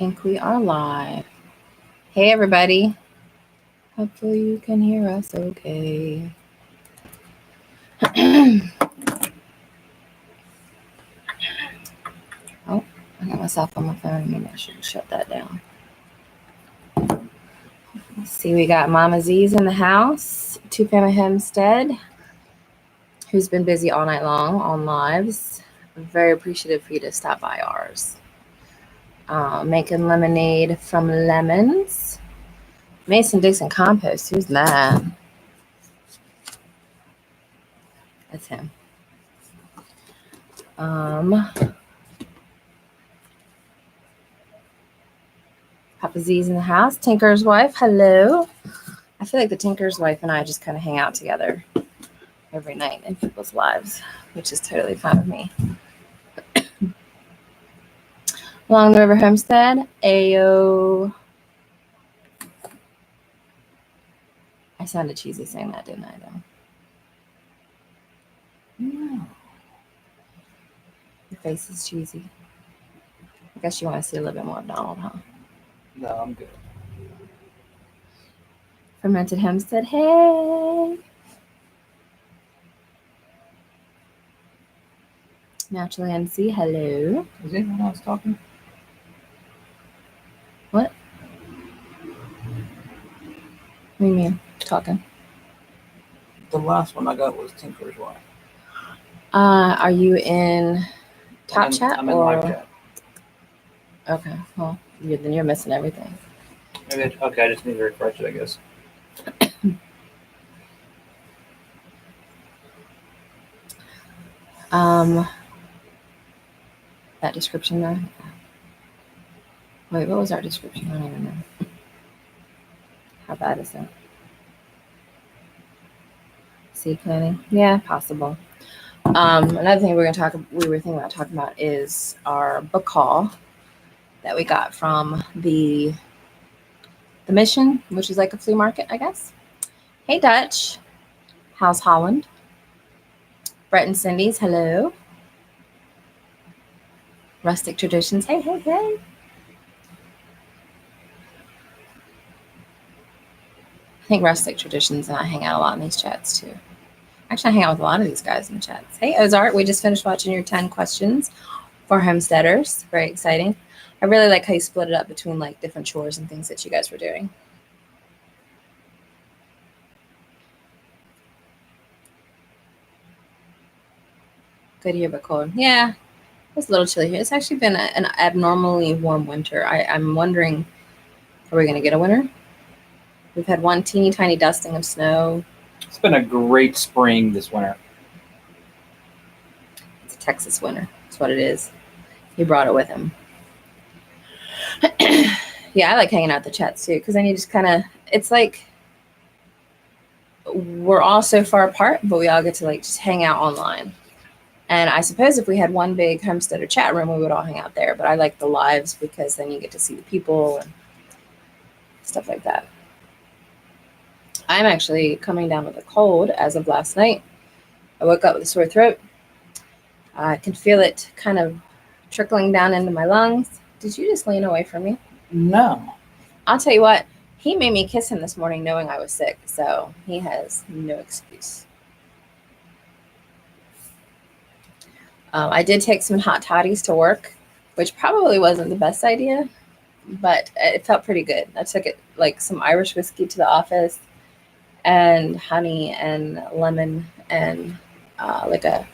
think we are live. Hey, everybody. Hopefully you can hear us okay. Oh, I got myself on my phone. Maybe I should shut that down. Let's see, we got Mama Z's in the house, two-family homestead, who's been busy all night long on lives. I'm very appreciative for you to stop by ours. Making lemonade from lemons. Mason-Dixon compost. Who's that? That's him. Papa Z's in the house. Tinker's wife. Hello. I feel like the Tinker's wife and I just kind of hang out together every night in people's lives, which is totally fine with me. Along the River Homestead. Ayo. I sounded cheesy saying that, didn't I, though? No. Your face is cheesy. I guess you want to see a little bit more of Donald, huh? No, I'm good. Fermented Homestead. Hey. Naturalist Garden. Hello. Is anyone else talking? What? What do you mean, talking? The last one I got was Tinker's wife. Are you in Top Chat? I'm in live chat. Okay, well, then you're missing everything. Maybe okay, I just need to refresh it, I guess. That description there. Wait, what was our description? I don't even know. How bad is that? Seed planting? Yeah, possible. Another thing we were thinking about talking about is our book haul that we got from the Mission, which is like a flea market, I guess. Hey, Dutch. How's Holland? Brett and Cindy's. Hello. Rustic Traditions. Hey, hey, hey. I think Rustic Traditions and I hang out a lot in these chats too. Actually, I hang out with a lot of these guys in the chats. Hey, Ozark, we just finished watching your 10 questions for homesteaders. Very exciting. I really like how you split it up between like different chores and things that you guys were doing. Good here, but cold. Yeah, it's a little chilly here. It's actually been an abnormally warm winter. I'm wondering, are we going to get a winter? We've had one teeny tiny dusting of snow. It's been a great spring this winter. It's a Texas winter. That's what it is. He brought it with him. Yeah, I like hanging out the chats too, because then you just kind of, it's like we're all so far apart, but we all get to like just hang out online. And I suppose if we had one big homesteader chat room, we would all hang out there. But I like the lives because then you get to see the people and stuff like that. I'm actually coming down with a cold as of last night. I woke up with a sore throat. I can feel it kind of trickling down into my lungs. Did you just lean away from me? No. I'll tell you what, he made me kiss him this morning knowing I was sick, so he has no excuse. I did take some hot toddies to work, which probably wasn't the best idea, but it felt pretty good. I took it like some Irish whiskey to the office and honey and lemon and like a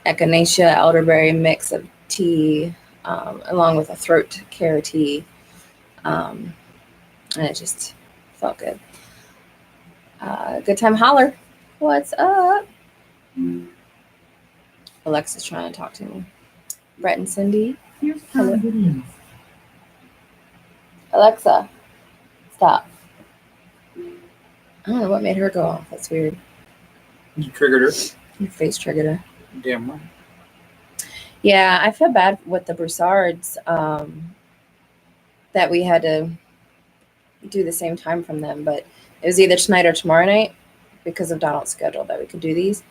echinacea elderberry mix of tea, along with a throat care tea. And it just felt good. Good time holler. What's up? Alexa's trying to talk to me. Brett and Cindy. Hello. Alexa, stop. I don't know what made her go off. That's weird. You triggered her. Your face triggered her. Damn right. Yeah, I feel bad with the Broussards that we had to do the same time from them, but it was either tonight or tomorrow night because of Donald's schedule that we could do these.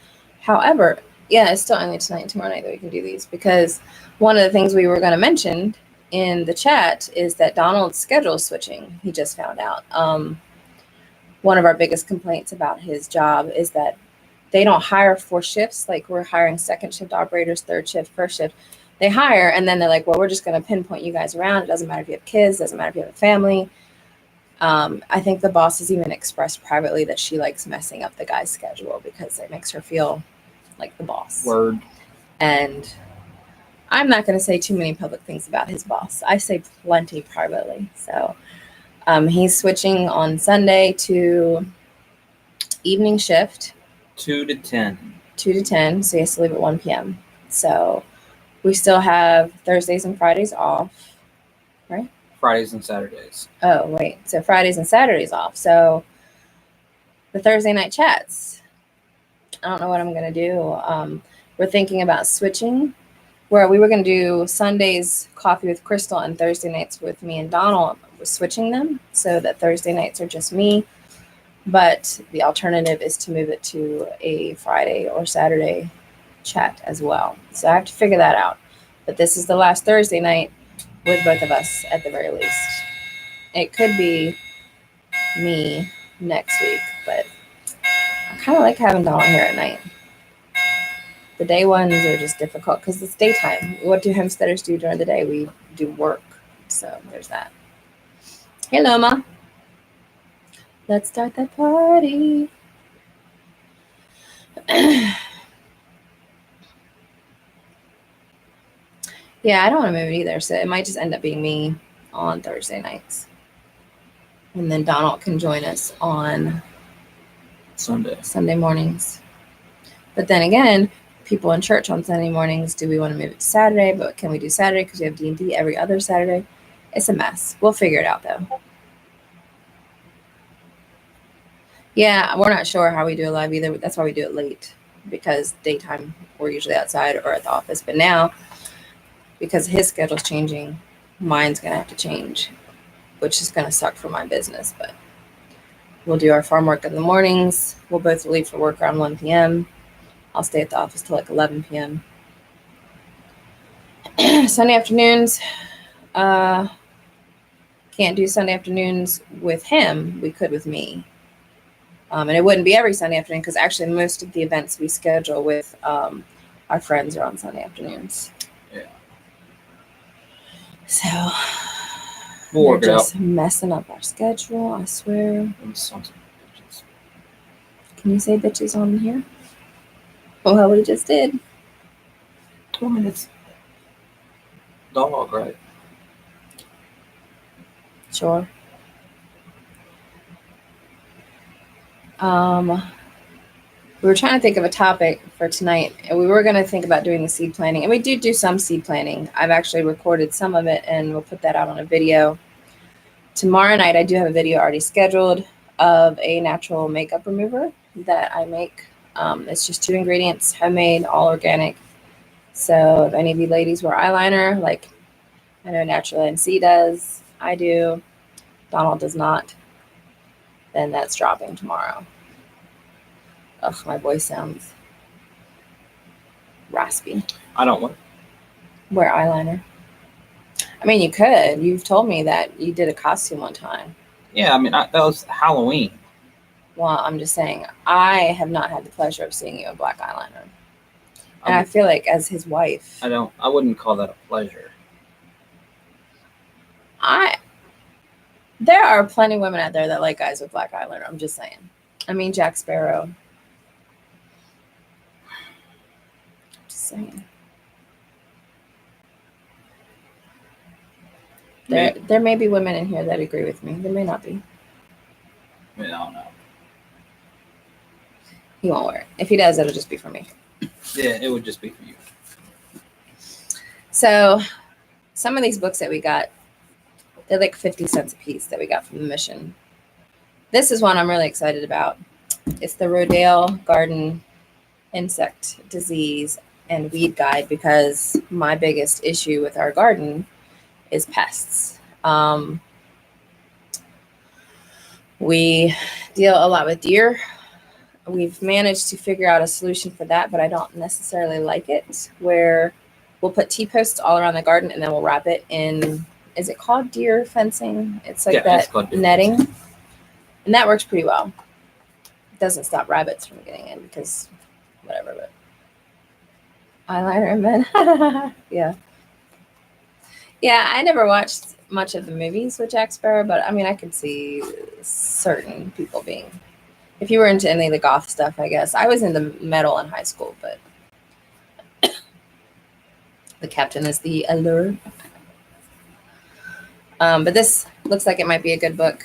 However, yeah, it's still only tonight and tomorrow night that we can do these because one of the things we were going to mention in the chat is that Donald's schedule is switching. He just found out. One of our biggest complaints about his job is that they don't hire for shifts. Like we're hiring second shift operators, third shift, first shift. They hire and then they're like, well, we're just going to pinpoint you guys around. It doesn't matter if you have kids, doesn't matter if you have a family. I think the boss has even expressed privately that she likes messing up the guy's schedule because it makes her feel like the boss. Word. And I'm not going to say too many public things about his boss. I say plenty privately. So he's switching on Sunday to evening shift. 2 to 10. 2 to 10. So he has to leave at 1 p.m. So we still have Thursdays and Fridays off, right? Fridays and Saturdays. Oh, wait. So Fridays and Saturdays off. So the Thursday night chats. I don't know what I'm going to do. We're thinking about switching where we were going to do Sundays coffee with Crystal and Thursday nights with me and Donald. We're switching them so that Thursday nights are just me. But the alternative is to move it to a Friday or Saturday chat as well. So I have to figure that out. But this is the last Thursday night with both of us at the very least. It could be me next week, but I kind of like having Donald here at night. The day ones are just difficult because it's daytime. What do homesteaders do during the day? We do work. So there's that. Hey, Loma. Let's start that party. Yeah, I don't want to move it either. So it might just end up being me on Thursday nights. And then Donald can join us on Sunday mornings. But then again, people in church on Sunday mornings, do we want to move it to Saturday? But can we do Saturday because we have D&D every other Saturday? It's a mess. We'll figure it out, though. Yeah, we're not sure how we do it live either. That's why we do it late, because daytime we're usually outside or at the office. But now, because his schedule's changing, mine's going to have to change, which is going to suck for my business. But we'll do our farm work in the mornings. We'll both leave for work around 1 p.m. I'll stay at the office till like 11 p.m. Sunday afternoons, can't do Sunday afternoons with him. We could with me. And it wouldn't be every Sunday afternoon because actually most of the events we schedule with our friends are on Sunday afternoons. Yeah. So we're just messing up our schedule, I swear. Can you say bitches on here? Well, we just did. 2 minutes. Dog, right? Sure. We were trying to think of a topic for tonight, and we were going to think about doing the seed planting, and we do some seed planting. I've actually recorded some of it, and we'll put that out on a video. Tomorrow night, I do have a video already scheduled of a natural makeup remover that I make. It's just 2 ingredients, homemade, all organic. So if any of you ladies wear eyeliner, like I know Naturalist Garden does, I do, Donald does not, then that's dropping tomorrow. Ugh, my voice sounds raspy. I don't want to wear eyeliner. I mean, you could. You've told me that you did a costume one time. Yeah, I mean, that was Halloween. Well, I'm just saying, I have not had the pleasure of seeing you in black eyeliner. And I feel like as his wife, I wouldn't call that a pleasure. There are plenty of women out there that like guys with black eyeliner. I'm just saying. I mean, Jack Sparrow. Just saying. There may be women in here that agree with me. There may not be. I mean, I don't know. He won't wear it. If he does, it'll just be for me. Yeah, it would just be for you. So some of these books that we got, they're like 50 cents a piece that we got from the mission. This is one I'm really excited about. It's the Rodale Garden Insect Disease and Weed Guide, because my biggest issue with our garden is pests. We deal a lot with deer. We've managed to figure out a solution for that, but I don't necessarily like it, where we'll put T-posts all around the garden, and then we'll wrap it in, is it called deer fencing? It's like that netting. Fencing. And that works pretty well. It doesn't stop rabbits from getting in because whatever, but eyeliner and men. Yeah. Yeah, I never watched much of the movies with Jack Sparrow, but I mean, I could see certain people being, if you were into any of the goth stuff, I guess. I was into metal in high school, but the captain is the allure. But this looks like it might be a good book.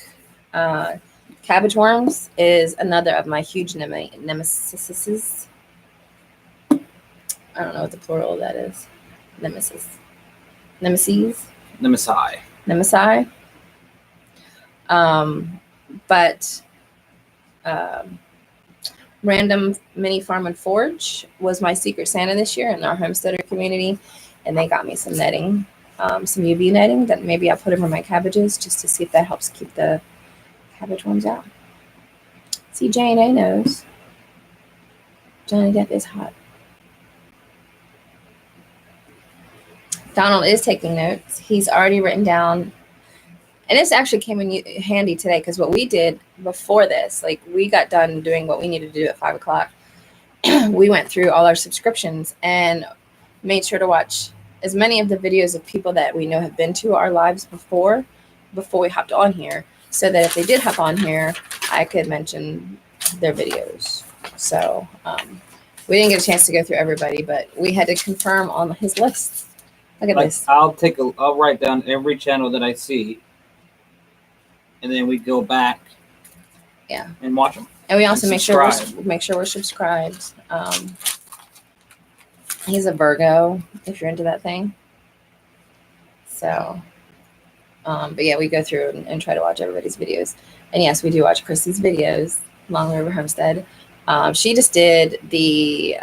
Cabbage worms is another of my huge nemesis. I don't know what the plural of that is. Nemesis. Nemesis. Nemesi. But Random Mini Farm and Forge was my Secret Santa this year in our homesteader community, and they got me some netting, some UV netting that maybe I'll put over my cabbages just to see if that helps keep the cabbage worms out. See, J&A knows. Johnny Depp is hot. Donald is taking notes. He's already written down, and this actually came in handy today because what we did before this, like we got done doing what we needed to do at 5 o'clock. We went through all our subscriptions and made sure to watch as many of the videos of people that we know have been to our lives before we hopped on here, so that if they did hop on here, I could mention their videos. So we didn't get a chance to go through everybody, but we had to confirm on his list. Look at this. I'll write down every channel that I see, and then we go back. Yeah. And watch them. And we also make sure we're subscribed. He's a Virgo, if you're into that thing. So, but yeah, we go through and try to watch everybody's videos. And yes, we do watch Chrissy's videos, Long River Homestead. She just did the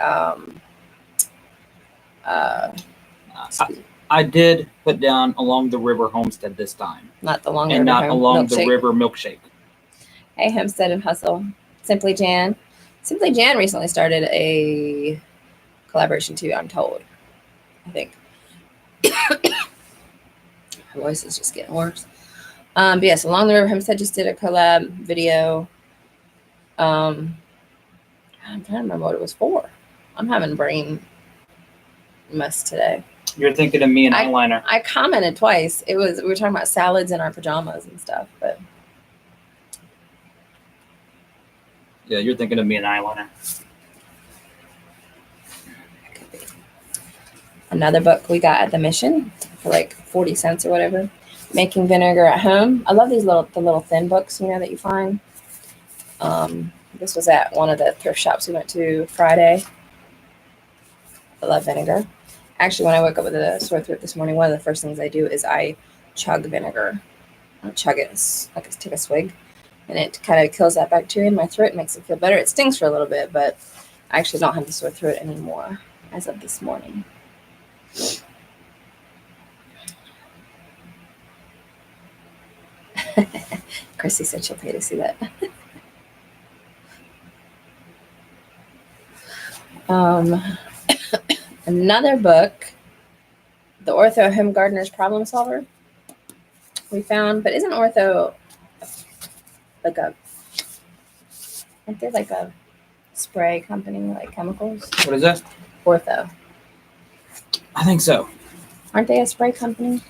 I did put down Along the River Homestead this time. Not the Long River. And not Along the River Milkshake. Hey, Homestead and Hustle. Simply Jan. Simply Jan recently started a collaboration too, I'm told. I think. Her voice is just getting worse. But yes, Along the River Homestead just did a collab video. I'm trying to remember what it was for. I'm having brain mess today. You're thinking of me and eyeliner. I commented twice. We were talking about salads in our pajamas and stuff, but yeah, you're thinking of me and eyeliner. Another book we got at the Mission for like 40 cents or whatever. Making Vinegar at Home. I love these the little thin books, you know, that you find. This was at one of the thrift shops we went to Friday. I love vinegar. Actually, when I woke up with a sore throat this morning, one of the first things I do is I chug vinegar. I chug it, like take a swig, and it kind of kills that bacteria in my throat and makes it feel better. It stings for a little bit, but I actually don't have the sore throat anymore as of this morning. Chrissy said she'll pay to see that. Another book, The Ortho Home Gardener's Problem Solver, we found, but isn't Ortho like aren't they like a spray company, like chemicals? What is that? Ortho. I think so. Aren't they a spray company?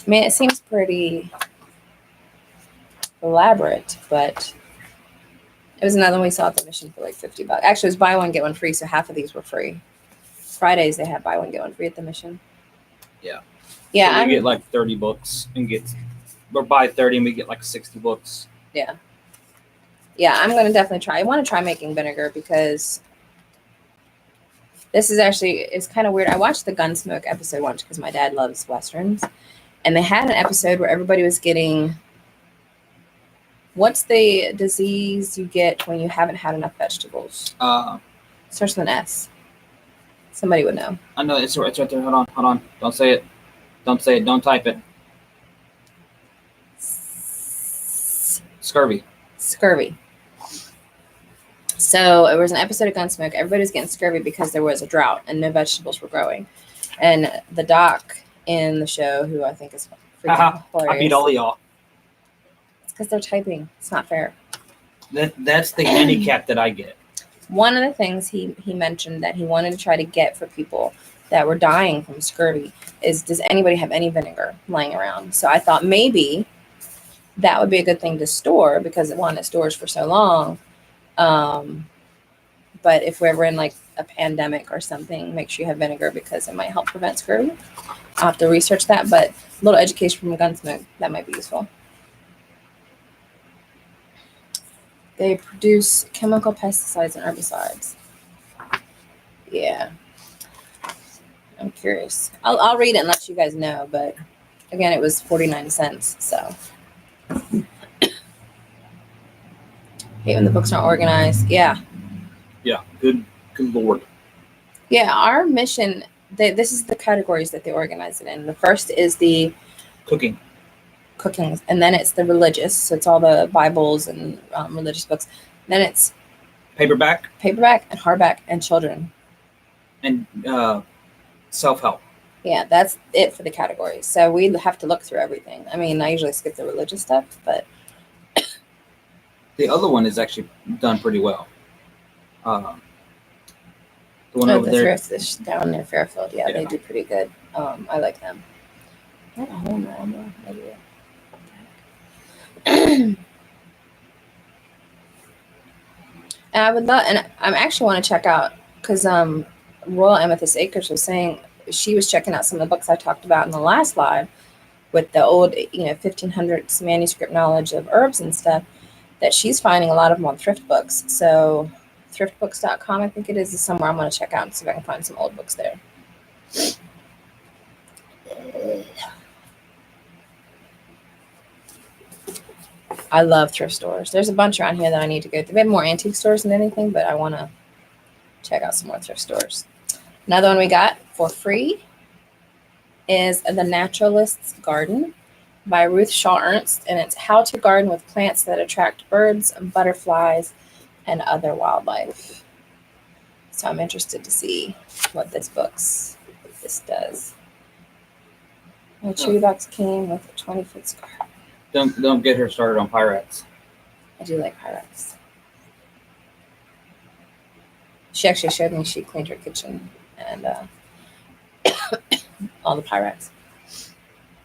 I mean, it seems pretty elaborate, but it was another one we saw at the Mission for like $50. Actually, it was buy one, get one free, so half of these were free. Fridays, they had buy one, get one free at the Mission. Yeah. Yeah. So we get like 30 books and or buy 30 and we get like 60 books. Yeah. Yeah, I'm going to definitely try. I want to try making vinegar because this is actually, it's kind of weird. I watched the Gunsmoke episode once because my dad loves Westerns. And they had an episode where everybody was getting, what's the disease you get when you haven't had enough vegetables? Starts with an S. Somebody would know. I know, it's right there. Hold on. Don't say it. Don't type it. Scurvy. So So it was an episode of Gunsmoke. Everybody was getting scurvy because there was a drought and no vegetables were growing. And the doc in the show, who I think is freaking hilarious. I beat all of y'all. It's because they're typing. It's not fair. That's the handicap that I get. One of the things he mentioned that he wanted to try to get for people that were dying from scurvy is, does anybody have any vinegar lying around? So I thought maybe that would be a good thing to store, because it stores for so long. But if we're ever in like a pandemic or something, make sure you have vinegar, because it might help prevent scurvy. I'll have to research that, but a little education from Gunsmoke, that might be useful. They produce chemical pesticides and herbicides. Yeah. I'm curious. I'll read it and let you guys know, but again, it was 49 cents, so. Hate when the books aren't organized. Yeah. Yeah, good Lord. Yeah, our mission, this is the categories that they organize it in. The first is the cooking, and then it's the religious, so it's all the Bibles and religious books. Then it's paperback and hardback, and children. And self-help. Yeah, that's it for the categories. So we have to look through everything. I mean, I usually skip the religious stuff, but the other one is actually done pretty well. The one over there down near Fairfield. Yeah, they do pretty good. I like them. Not a hole in the maybe. And I would love, and I actually want to check out, because Royal Amethyst Acres was saying she was checking out some of the books I talked about in the last live with the old, 1500s manuscript knowledge of herbs and stuff, that she's finding a lot of them on thrift books. So thriftbooks.com, I think it is somewhere I'm going to check out and see if I can find some old books there. I love thrift stores. There's a bunch around here that I need to go to. We have more antique stores than anything, but I want to check out some more thrift stores. Another one we got for free is The Naturalist's Garden by Ruth Shaw Ernst, and it's how to garden with plants that attract birds, butterflies, and other wildlife. So I'm interested to see what this does. My tree box came with a 20-foot scarf. Don't get her started on Pyrex. I do like Pyrex. She actually showed me she cleaned her kitchen and all the Pyrex.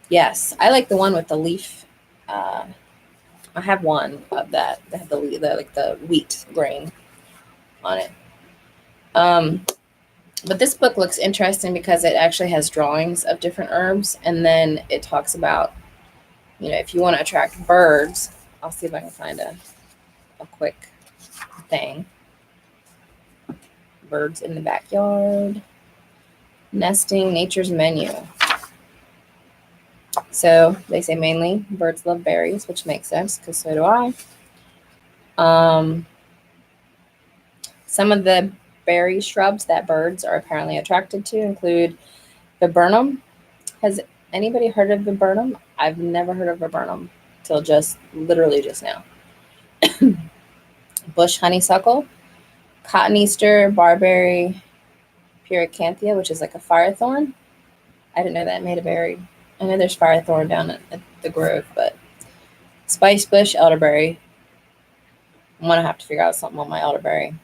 Yes, I like the one with the leaf. I have one of that had the wheat grain on it. But this book looks interesting because it actually has drawings of different herbs, and then it talks about, if you want to attract birds. I'll see if I can find a quick thing. Birds in the backyard. Nesting, nature's menu. So they say mainly birds love berries, which makes sense because so do I. Some of the berry shrubs that birds are apparently attracted to include viburnum. Has anybody heard of viburnum? I've never heard of viburnum till literally just now. Bush honeysuckle, cotton easter, barberry, pyracanthia, which is like a firethorn. I didn't know that made a berry. I know there's firethorn down at the Grove, but spice bush, elderberry. I'm going to have to figure out something on my elderberry.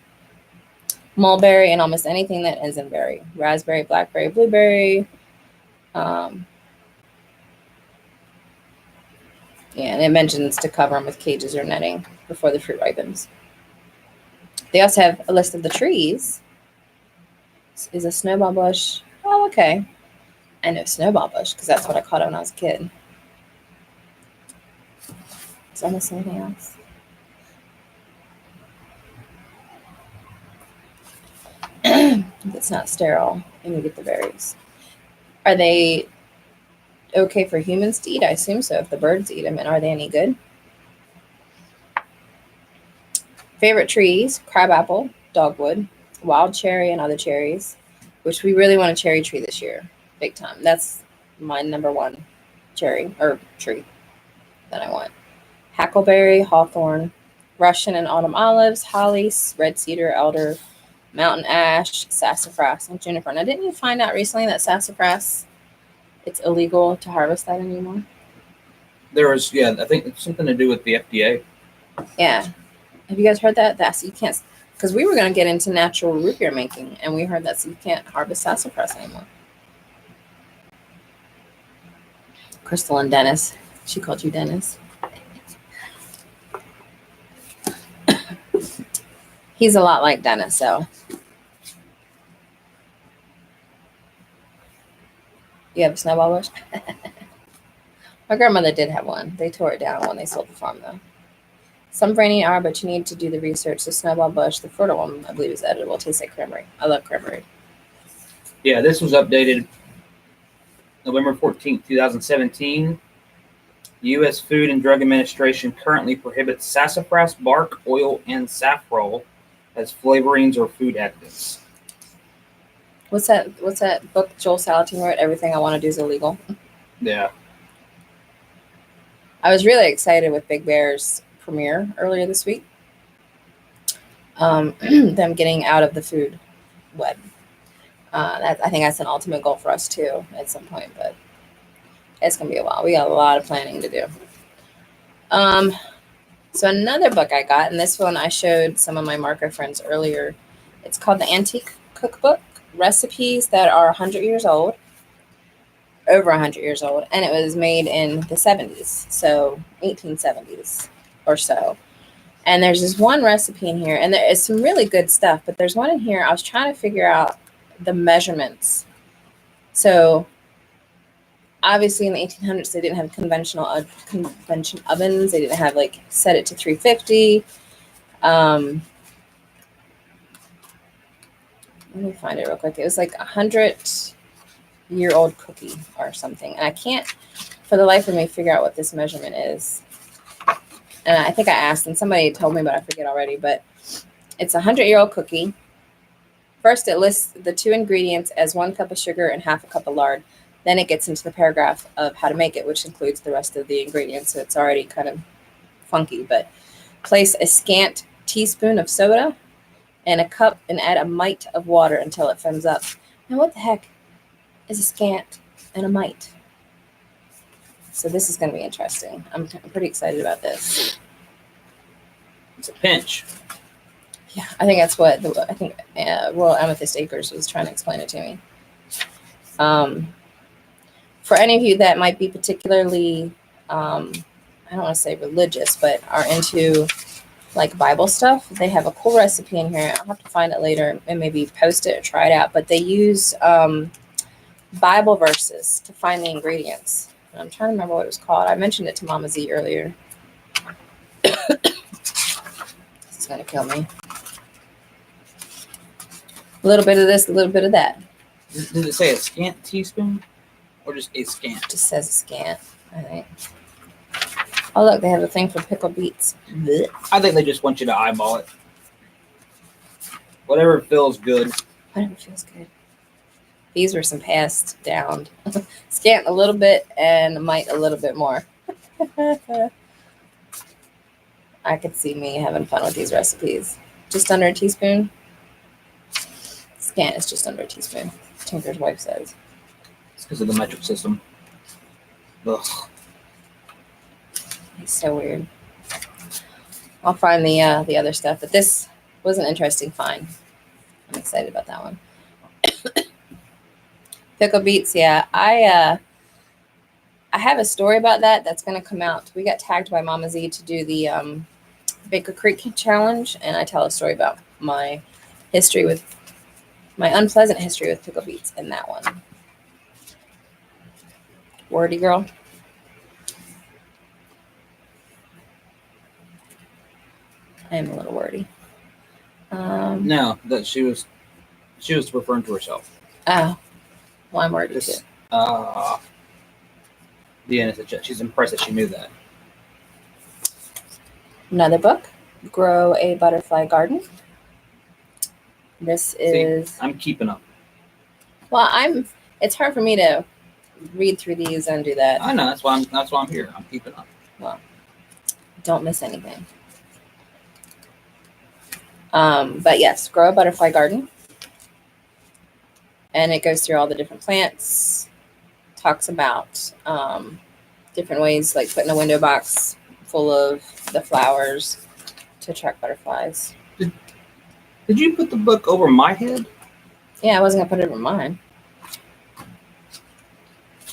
Mulberry, and almost anything that ends in berry. Raspberry, blackberry, blueberry. And it mentions to cover them with cages or netting before the fruit ripens. They also have a list of the trees. This is a snowball bush. Oh, okay. I know snowball bush because that's what I called it when I was a kid. Is I miss anything else? It's not sterile and you get the berries. Are they okay for humans to eat? I assume so if the birds eat them. And are they any good? Favorite trees: crabapple, dogwood, wild cherry, and other cherries, which we really want a cherry tree this year. Big time. That's my number one cherry or tree that I want. Hackleberry, hawthorn, Russian and autumn olives, holly, red cedar, elder, mountain ash, sassafras, and juniper. Now, didn't you find out recently that sassafras, it's illegal to harvest that anymore? There was, yeah, I think it's something to do with the FDA. Yeah. Have you guys heard that? That's you can't, because we were going to get into natural root beer making, and we heard that you can't harvest sassafras anymore. Crystal and Dennis. She called you Dennis. He's a lot like Dennis, so. You have a snowball bush? My grandmother did have one. They tore it down when they sold the farm, though. Some brainy are, but you need to do the research. The snowball bush, the fertile one, I believe, is edible. Tastes like cranberry. I love cranberry. Yeah, this was updated November 14th, 2017. The U.S. Food and Drug Administration currently prohibits sassafras, bark, oil, and saffrole as flavorings or food additives. What's that book Joel Salatin wrote? Everything I Want to Do is Illegal. Yeah. I was really excited with Big Bear's premiere earlier this week. Them getting out of the food web. I think that's an ultimate goal for us too at some point, but it's gonna be a while. We got a lot of planning to do. So another book I got, and this one I showed some of my marker friends earlier. It's called the Antique Cookbook, recipes that are 100 years old, over 100 years old, and it was made in the 70s, so 1870s or so. And there's this one recipe in here, and there is some really good stuff, but there's one in here. I was trying to figure out the measurements. So obviously in the 1800s, they didn't have convention ovens. They didn't have like set it to 350. Let me find it real quick. It was like 100-year-old cookie or something. And I can't, for the life of me, figure out what this measurement is. And I think I asked, and somebody told me, but I forget already. But it's a 100-year-old cookie. First, it lists the 2 ingredients as 1 cup of sugar and half a cup of lard. Then it gets into the paragraph of how to make it, which includes the rest of the ingredients. So it's already kind of funky. But place a scant teaspoon of soda in a cup and add a mite of water until it foams up. Now, what the heck is a scant and a mite? So this is going to be interesting. I'm pretty excited about this. It's a pinch. Yeah, I think that's what Royal Amethyst Acres was trying to explain it to me. For any of you that might be particularly, I don't want to say religious, but are into like Bible stuff, they have a cool recipe in here. I'll have to find it later and maybe post it or try it out. But they use Bible verses to find the ingredients. And I'm trying to remember what it was called. I mentioned it to Mama Z earlier. This is going to kill me. A little bit of this, a little bit of that. Does it say a scant teaspoon or just a scant? It just says scant, I think. Oh, look, they have a thing for pickled beets. Blech. I think they just want you to eyeball it. Whatever feels good. Whatever feels good. These were some passed down. Scant a little bit and mite a little bit more. I could see me having fun with these recipes. Just under a teaspoon. Scant is just under a teaspoon. Tinker's wife says. It's because of the metric system. Ugh. It's so weird. I'll find the other stuff, but this was an interesting find. I'm excited about that one. Pickle beets, yeah. I have a story about that that's going to come out. We got tagged by Mama Z to do the Baker Creek challenge, and I tell a story about my unpleasant history with pickle beets in that one. Wordy girl. I am a little wordy. No, that she was referring to herself. Oh, well, I'm wordy too. Deanna, she's impressed that she knew that. Another book, Grow a Butterfly Garden. This is. See, I'm keeping up. Well, it's hard for me to read through these and do that. I know, that's why I'm here. I'm keeping up. Well, don't miss anything. But yes, Grow a Butterfly Garden. And it goes through all the different plants, talks about different ways, like putting a window box full of the flowers to attract butterflies. Did you put the book over my head? Yeah, I wasn't going to put it over mine.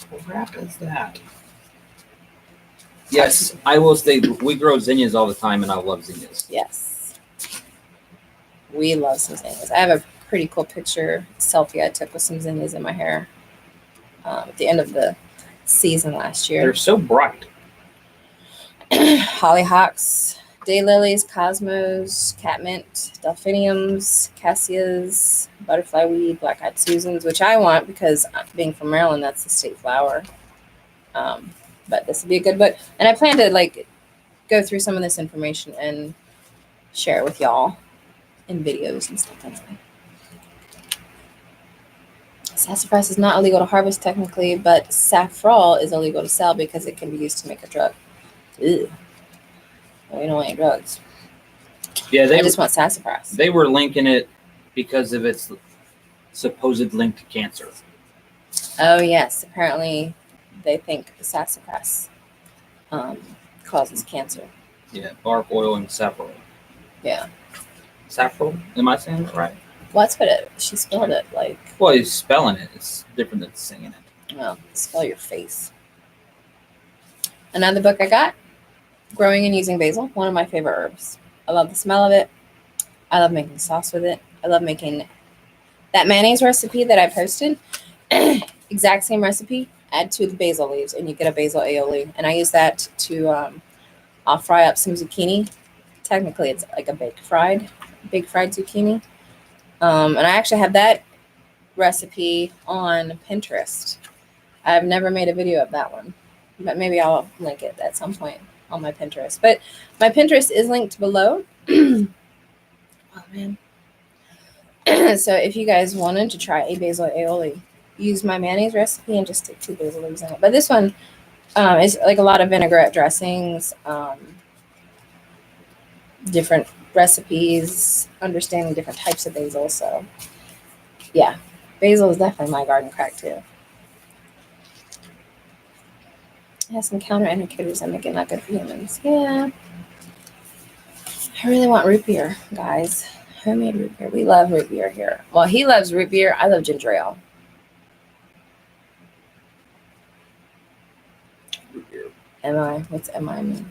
What crap is that? Yes, I will say we grow zinnias all the time, and I love zinnias. Yes. We love some zinnias. I have a pretty cool picture, selfie I took with some zinnias in my hair at the end of the season last year. They're so bright. Hollyhocks, daylilies, cosmos, catmint, delphiniums, cassias, butterfly weed, black-eyed Susans, which I want because being from Maryland, that's the state flower. But this would be a good book. And I plan to like go through some of this information and share it with y'all in videos and stuff like that. Sassafras is not illegal to harvest technically, but saffrol is illegal to sell because it can be used to make a drug. Ew. Well, we don't want any drugs. Yeah, I just want sassafras. They were linking it because of its supposed link to cancer. Oh yes, apparently they think the sassafras causes cancer. Yeah, bark oil and saffron. Yeah. Saffron? Am I saying it right? Well, that's what she spelled it like. Well, he's spelling it. It's different than singing it. Well, spell your face. Another book I got, Growing and Using Basil, one of my favorite herbs. I love the smell of it. I love making sauce with it. I love making that mayonnaise recipe that I posted. Exact same recipe. Add 2 of the basil leaves and you get a basil aioli. And I use that to, I'll fry up some zucchini. Technically, it's like a big fried zucchini. And I actually have that recipe on Pinterest. I've never made a video of that one, but maybe I'll link it at some point on my Pinterest. But my Pinterest is linked below. Oh, man. So if you guys wanted to try a basil aioli, use my mayonnaise recipe and just stick 2 basil leaves in it. But this one is like a lot of vinaigrette dressings, different recipes, understanding different types of basil. So yeah, basil is definitely my garden crack too. It has some counterindicators that make it not good for humans. Yeah. I really want root beer, guys. Homemade root beer. We love root beer here. Well, he loves root beer. I love ginger ale. Root beer. What's M-I mean?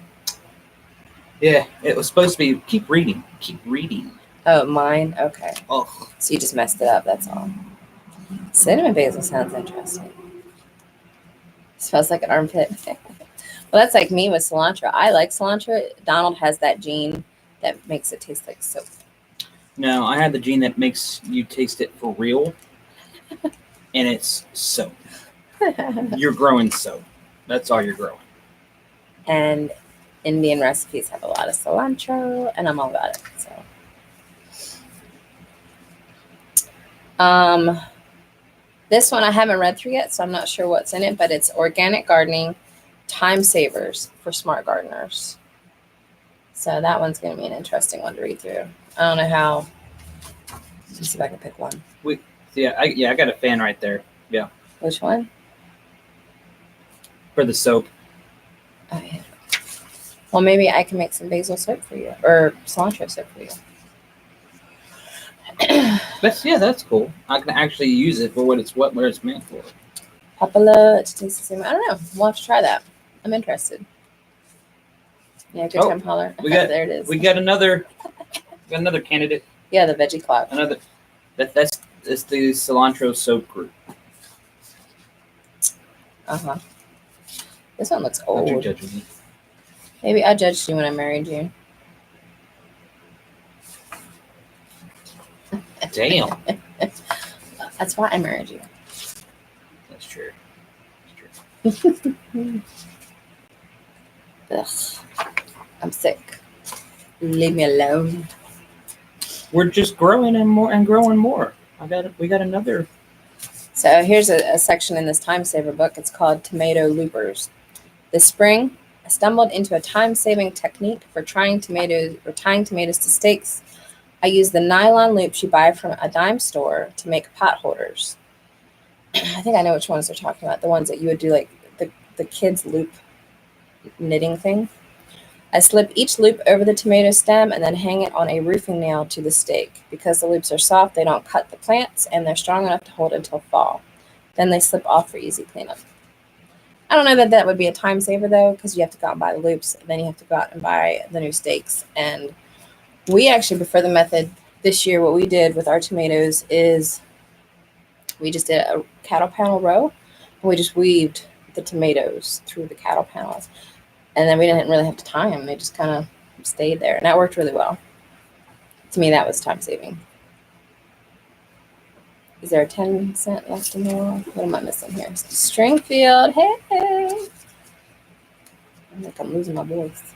Yeah, it was supposed to be keep reading. Keep reading. Oh, mine? Okay. Oh. So you just messed it up, that's all. Cinnamon basil sounds interesting. Smells like an armpit. Well, that's like me with cilantro. I like cilantro. Donald has that gene that makes it taste like soap. No, I have the gene that makes you taste it for real. And it's soap. You're growing soap. That's all you're growing. And Indian recipes have a lot of cilantro, and I'm all about it. So, this one I haven't read through yet, so I'm not sure what's in it, but it's Organic Gardening Time Savers for Smart Gardeners. So that one's going to be an interesting one to read through. I don't know how. Let's see if I can pick one. I got a fan right there. Yeah. Which one? For the soap. Oh, yeah. Well, maybe I can make some basil soap for you, or cilantro soap for you. That's cool. I can actually use it for what it's meant for. Papilla to taste the same. I don't know. We'll have to try that. I'm interested. Yeah, good time holler. There it is. We got another candidate. Yeah, the veggie clock. That's the cilantro soap group. Uh-huh. This one looks old. Don't you judge me. Maybe I judged you when I married you. Damn. That's why I married you. That's true. Ugh. I'm sick. Leave me alone. We're just growing and growing more. We got another. So here's a section in this time saver book. It's called Tomato Loopers. This spring, I stumbled into a time-saving technique for tying tomatoes to stakes I use the nylon loops you buy from a dime store to make pot holders. I think I know which ones they're talking about. The ones that you would do like the kids loop knitting thing. I slip each loop over the tomato stem and then hang it on a roofing nail to the stake. Because the loops are soft, they don't cut the plants and they're strong enough to hold until fall. Then they slip off for easy cleanup. I don't know that that would be a time saver though, because you have to go out and buy the loops, and then you have to go out and buy the new stakes. And we actually prefer the method this year. What we did with our tomatoes is we just did a cattle panel row, and we just weaved the tomatoes through the cattle panels. And then we didn't really have to tie them. They just kind of stayed there. And that worked really well. To me, that was time saving. Is there a 10-cent left in there? What am I missing here? Stringfield. Hey. I think I'm losing my voice.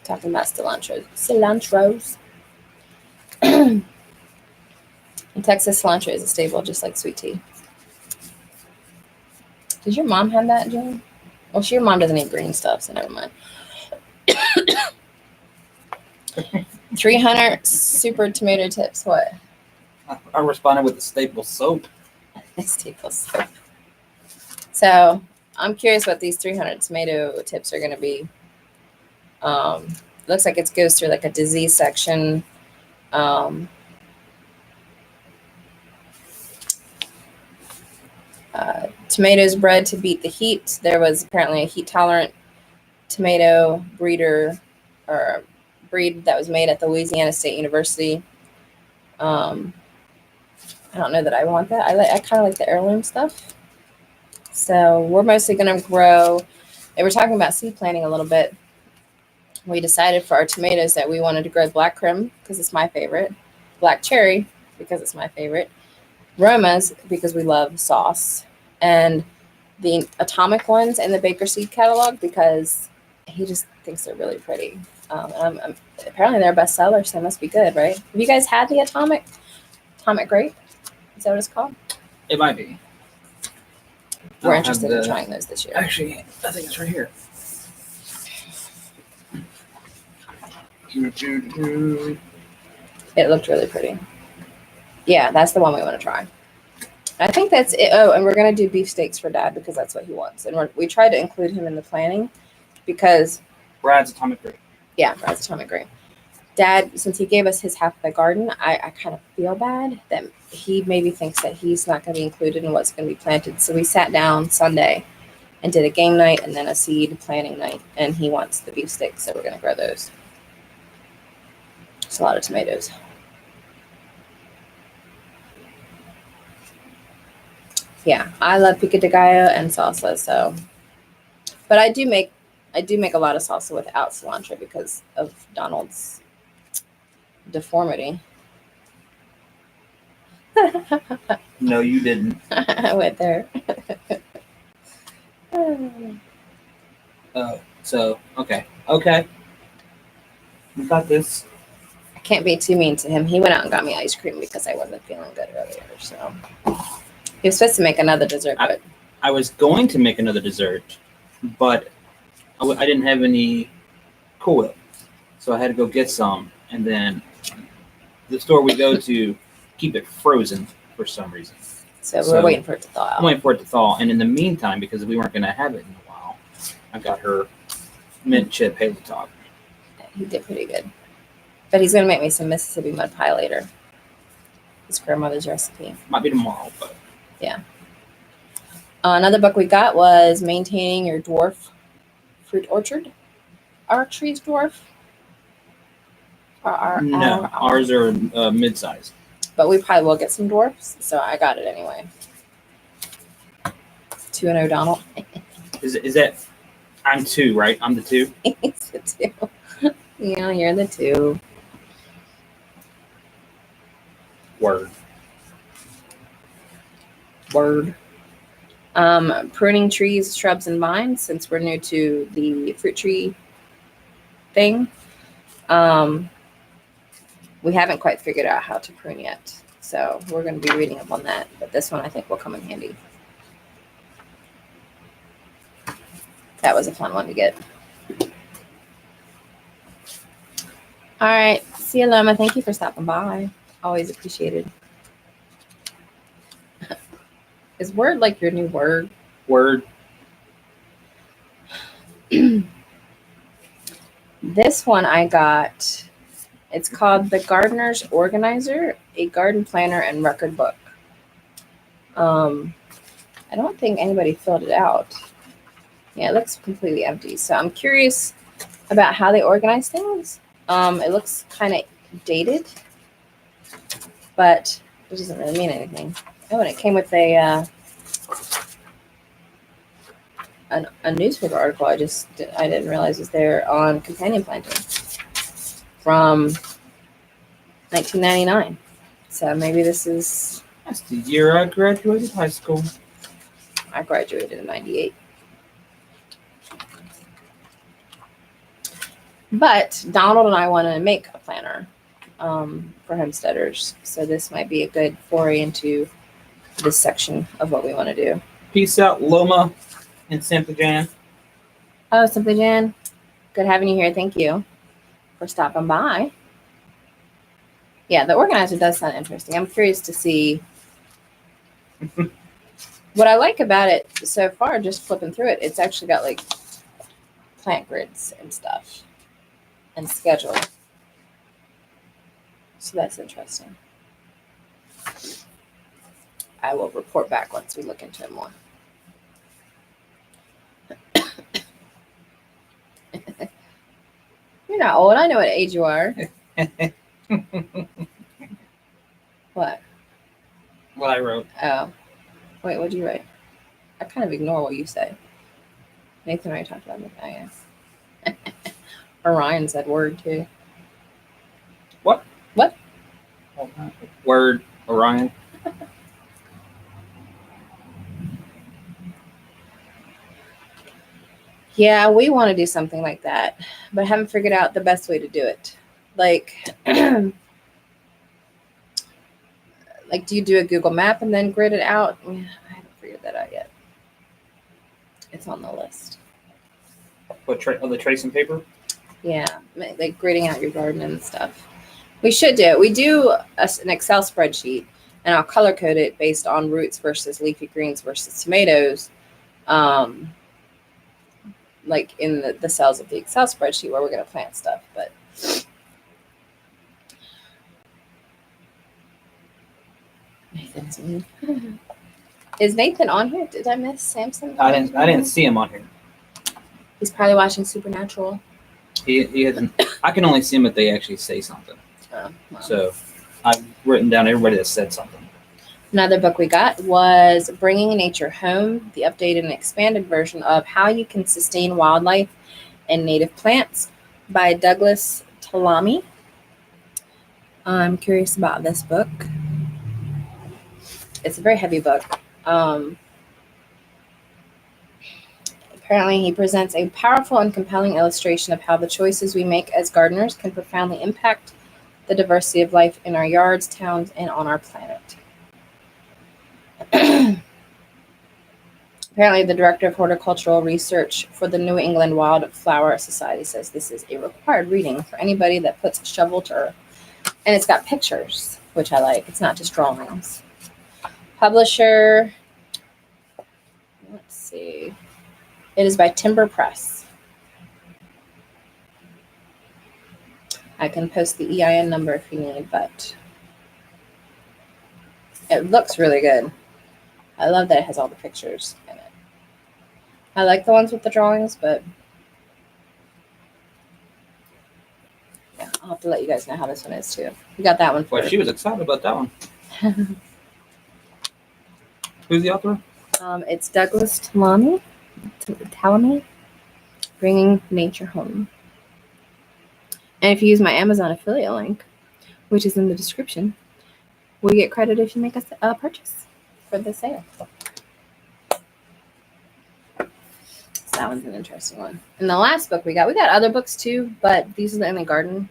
Talking about cilantros. In Texas, cilantro is a staple, just like sweet tea. Does your mom have that, Jen? Well, your mom doesn't eat green stuff, so never mind. 300 super tomato tips. What? I responded with the staple soap. Staple soap. So I'm curious what these 300 tomato tips are going to be. Looks like it goes through like a disease section. Tomatoes bred to beat the heat. There was apparently a heat tolerant tomato breeder or breed that was made at the Louisiana State University. I don't know that I want that. I kind of like the heirloom stuff. So we're mostly going to grow. They were talking about seed planting a little bit. We decided for our tomatoes that we wanted to grow black krim because it's my favorite, black cherry because it's my favorite, Romas because we love sauce, and the atomic ones in the Baker Seed catalog because he just thinks they're really pretty. Apparently they're a bestseller, so it must be good, right? Have you guys had the atomic grape? Is that what it's called? It might be. We're interested in trying those this year. Actually, I think it's right here. It looked really pretty. Yeah, that's the one we want to try. I think that's it. Oh, and we're going to do beefsteaks for Dad because that's what he wants. And we tried to include him in the planning because... Brad's atomic grape. Yeah, Brad's atomic grape. Dad, since he gave us his half of the garden, I kind of feel bad that he maybe thinks that he's not going to be included in what's going to be planted. So we sat down Sunday and did a game night and then a seed planting night. And he wants the beefsteaks, so we're going to grow those. It's a lot of tomatoes. Yeah, I love pico de gallo and salsa. So, but I do make a lot of salsa without cilantro because of Donald's deformity. No, you didn't. I went there. So okay. We got this. I can't be too mean to him. He went out and got me ice cream because I wasn't feeling good earlier. So he was supposed to make another dessert, but I was going to make another dessert, but I didn't have any Cool Whip, so I had to go get some, and then the store we go to keep it frozen for some reason. So we're waiting for it to thaw out. I'm waiting for it to thaw, and in the meantime, because we weren't going to have it in a while, I got her mint chip hazel top. He did pretty good. But he's going to make me some Mississippi mud pie later. His grandmother's recipe. Might be tomorrow, but... Yeah. Another book we got was Maintaining Your Dwarf Fruit Orchard. Our trees dwarf? No, ours are mid-size. But we probably will get some dwarfs, so I got it anyway. 2-0 Donald. Is that... I'm 2, right? I'm the 2? He's the 2. Yeah, you're the 2. Word. Pruning trees, shrubs, and vines, since we're new to the fruit tree thing. We haven't quite figured out how to prune yet. So we're going to be reading up on that. But this one I think will come in handy. That was a fun one to get. All right. See you, Loma. Thank you for stopping by. Always appreciated. Is word like your new word? Word. This one I got. It's called The Gardener's Organizer, a garden planner and record book. I don't think anybody filled it out. Yeah, it looks completely empty. So I'm curious about how they organize things. It looks kind of dated, but it doesn't really mean anything. Oh, and it came with a newspaper article. I didn't realize was there on companion planting from 1999. So maybe this is. That's the year I graduated high school. I graduated in 98. But Donald and I want to make a planner for homesteaders. So this might be a good foray into this section of what we want to do. Peace out, Loma and Simply Jan. Oh, Simply Jan. Good having you here. Thank you for stopping by. Yeah, the organizer does sound interesting. I'm curious to see. What I like about it so far, just flipping through it, it's actually got like plant grids and stuff and schedule. So that's interesting. I will report back once we look into it more. You're not old. I know what age you are. What? What I wrote. Oh. Wait, what did you write? I kind of ignore what you say. Nathan already talked about it. Oh, yeah. Orion said word, too. What? What? Word, Orion. Yeah, we want to do something like that, but I haven't figured out the best way to do it. Like, like, do you do a Google map and then grid it out? I haven't figured that out yet. It's on the list. What, the tracing paper? Yeah, like gridding out your garden and stuff. We should do it. We do an Excel spreadsheet, and I'll color code it based on roots versus leafy greens versus tomatoes. Like in the cells of the Excel spreadsheet where we're going to plant stuff. But Nathan's me. Is Nathan on here? Did I miss Samson? I didn't see him on here. He's probably watching Supernatural. He hasn't. I can only see him if they actually say something. Oh, well. So I've written down everybody that said something. Another book we got was Bringing Nature Home, the updated and expanded version of How You Can Sustain Wildlife and Native Plants by Douglas Talamy. I'm curious about this book. It's a very heavy book. Apparently, he presents a powerful and compelling illustration of how the choices we make as gardeners can profoundly impact the diversity of life in our yards, towns, and on our planet. Apparently, the director of horticultural research for the New England Wildflower Society says this is a required reading for anybody that puts a shovel to earth. And it's got pictures, which I like. It's not just drawings. Publisher, let's see. It is by Timber Press. I can post the EIN number if you need, but it looks really good. I love that it has all the pictures in it. I like the ones with the drawings, but yeah, I'll have to let you guys know how this one is too. We got that one for Well, she was excited about that one. Who's the author? It's Douglas Talamy, Bringing Nature Home. And if you use my Amazon affiliate link, which is in the description, we get credit if you make a purchase for the sale. So that one's an interesting one. And the last book we got other books too, but these are the only garden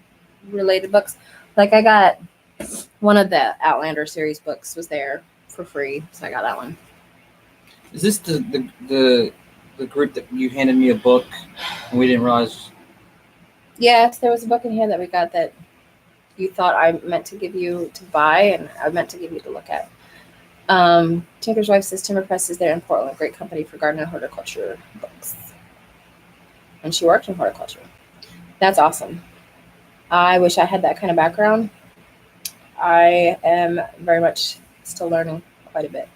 related books. Like I got one of the Outlander series books was there for free, so I got that one. Is this the group that you handed me a book and we didn't realize? Yes, there was a book in here that we got that you thought I meant to give you to buy, and I meant to give you to look at. Tinker's Wife says Timber Press is there in Portland. Great company for garden and horticulture books. And she worked in horticulture. That's awesome. I wish I had that kind of background. I am very much still learning quite a bit.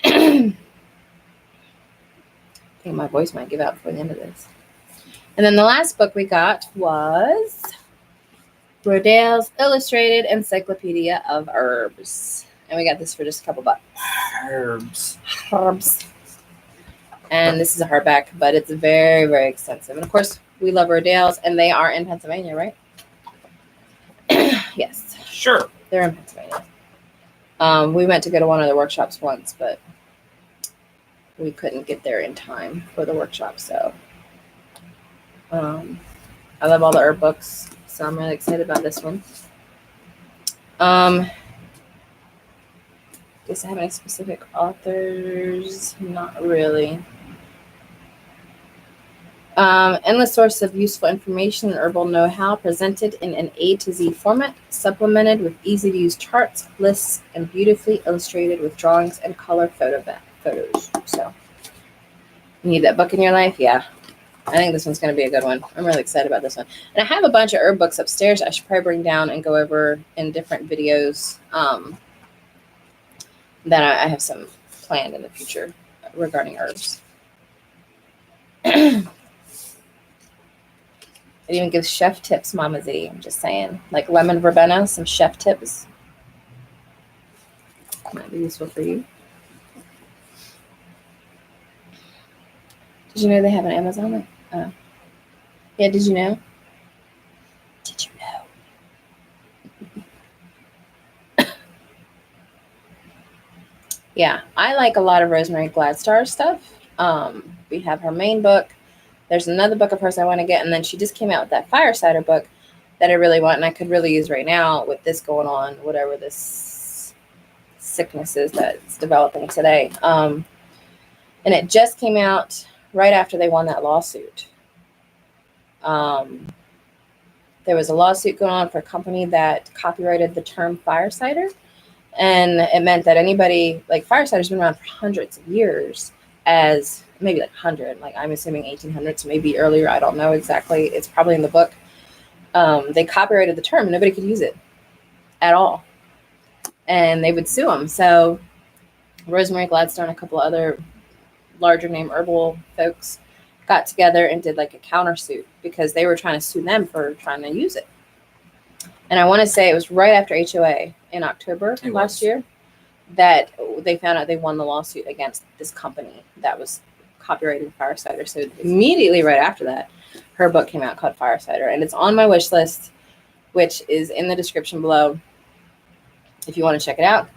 I think my voice might give out before the end of this. And then the last book we got was Rodale's Illustrated Encyclopedia of Herbs. And we got this for just a couple bucks. Herbs. And this is a hardback, but it's very, very expensive. And of course, we love Rodale's, and they are in Pennsylvania, right? Yes. Sure. They're in Pennsylvania. We went to go to one of the workshops once, but we couldn't get there in time for the workshop. So I love all the herb books, so I'm really excited about this one. Guess I have any specific authors? Not really. Endless source of useful information and herbal know-how presented in an A to Z format, supplemented with easy-to-use charts, lists, and beautifully illustrated with drawings and color photos. So, you need that book in your life? Yeah. I think this one's going to be a good one. I'm really excited about this one. And I have a bunch of herb books upstairs I should probably bring down and go over in different videos. That I have some planned in the future regarding herbs. It even gives chef tips, Mama Z. I'm just saying. Like lemon verbena, some chef tips. Might be useful for you. Did you know they have an Amazon? Yeah, did you know? Did you know? Yeah, I like a lot of Rosemary Gladstar stuff. We have her main book. There's another book of hers I want to get, and then she just came out with that fire cider book that I really want, and I could really use right now with this going on, whatever this sickness is that's developing today. And it just came out right after they won that lawsuit. There was a lawsuit going on for a company that copyrighted the term fire cider, and it meant that anybody, like fire cider's been around for hundreds of years, as maybe like 100, like I'm assuming 1800s, maybe earlier. I don't know exactly. It's probably in the book. They copyrighted the term. Nobody could use it at all. And they would sue them. So Rosemary Gladstar and a couple of other larger name herbal folks got together and did like a countersuit because they were trying to sue them for trying to use it. And I want to say it was right after HOA in October last year that they found out they won the lawsuit against this company that was copyrighted fire cider. So immediately right after that, her book came out called Fire Cider, and it's on my wish list, which is in the description below if you want to check it out.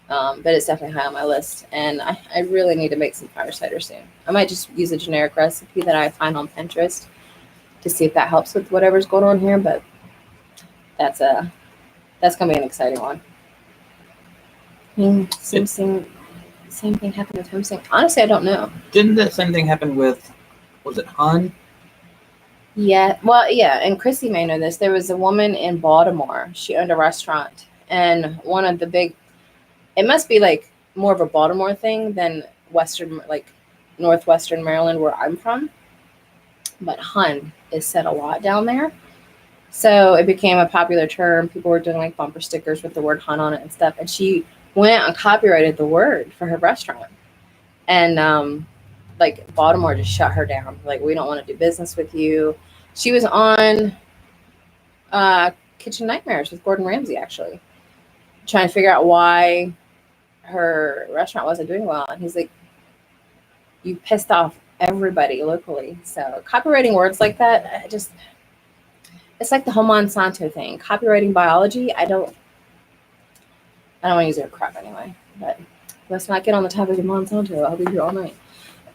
But it's definitely high on my list, and I really need to make some fire cider soon. I might just use a generic recipe that I find on Pinterest to see if that helps with whatever's going on here, but that's gonna be an exciting one. Same thing happened with homesteading. Honestly, I don't know. Didn't the same thing happen with, was it Hun? Yeah, well, yeah, and Chrissy may know this. There was a woman in Baltimore. She owned a restaurant, and one of the big, it must be like more of a Baltimore thing than Western, like Northwestern Maryland, where I'm from. But Hun is said a lot down there. So it became a popular term. People were doing like bumper stickers with the word Hun on it and stuff. And she went out and copyrighted the word for her restaurant. And like Baltimore just shut her down. Like, we don't want to do business with you. She was on Kitchen Nightmares with Gordon Ramsay, actually, trying to figure out why her restaurant wasn't doing well. And he's like, you pissed off everybody locally. So copywriting words like that, it's like the whole Monsanto thing. Copywriting biology, I don't want to use their crap anyway. But let's not get on the topic of Monsanto. I'll be here all night.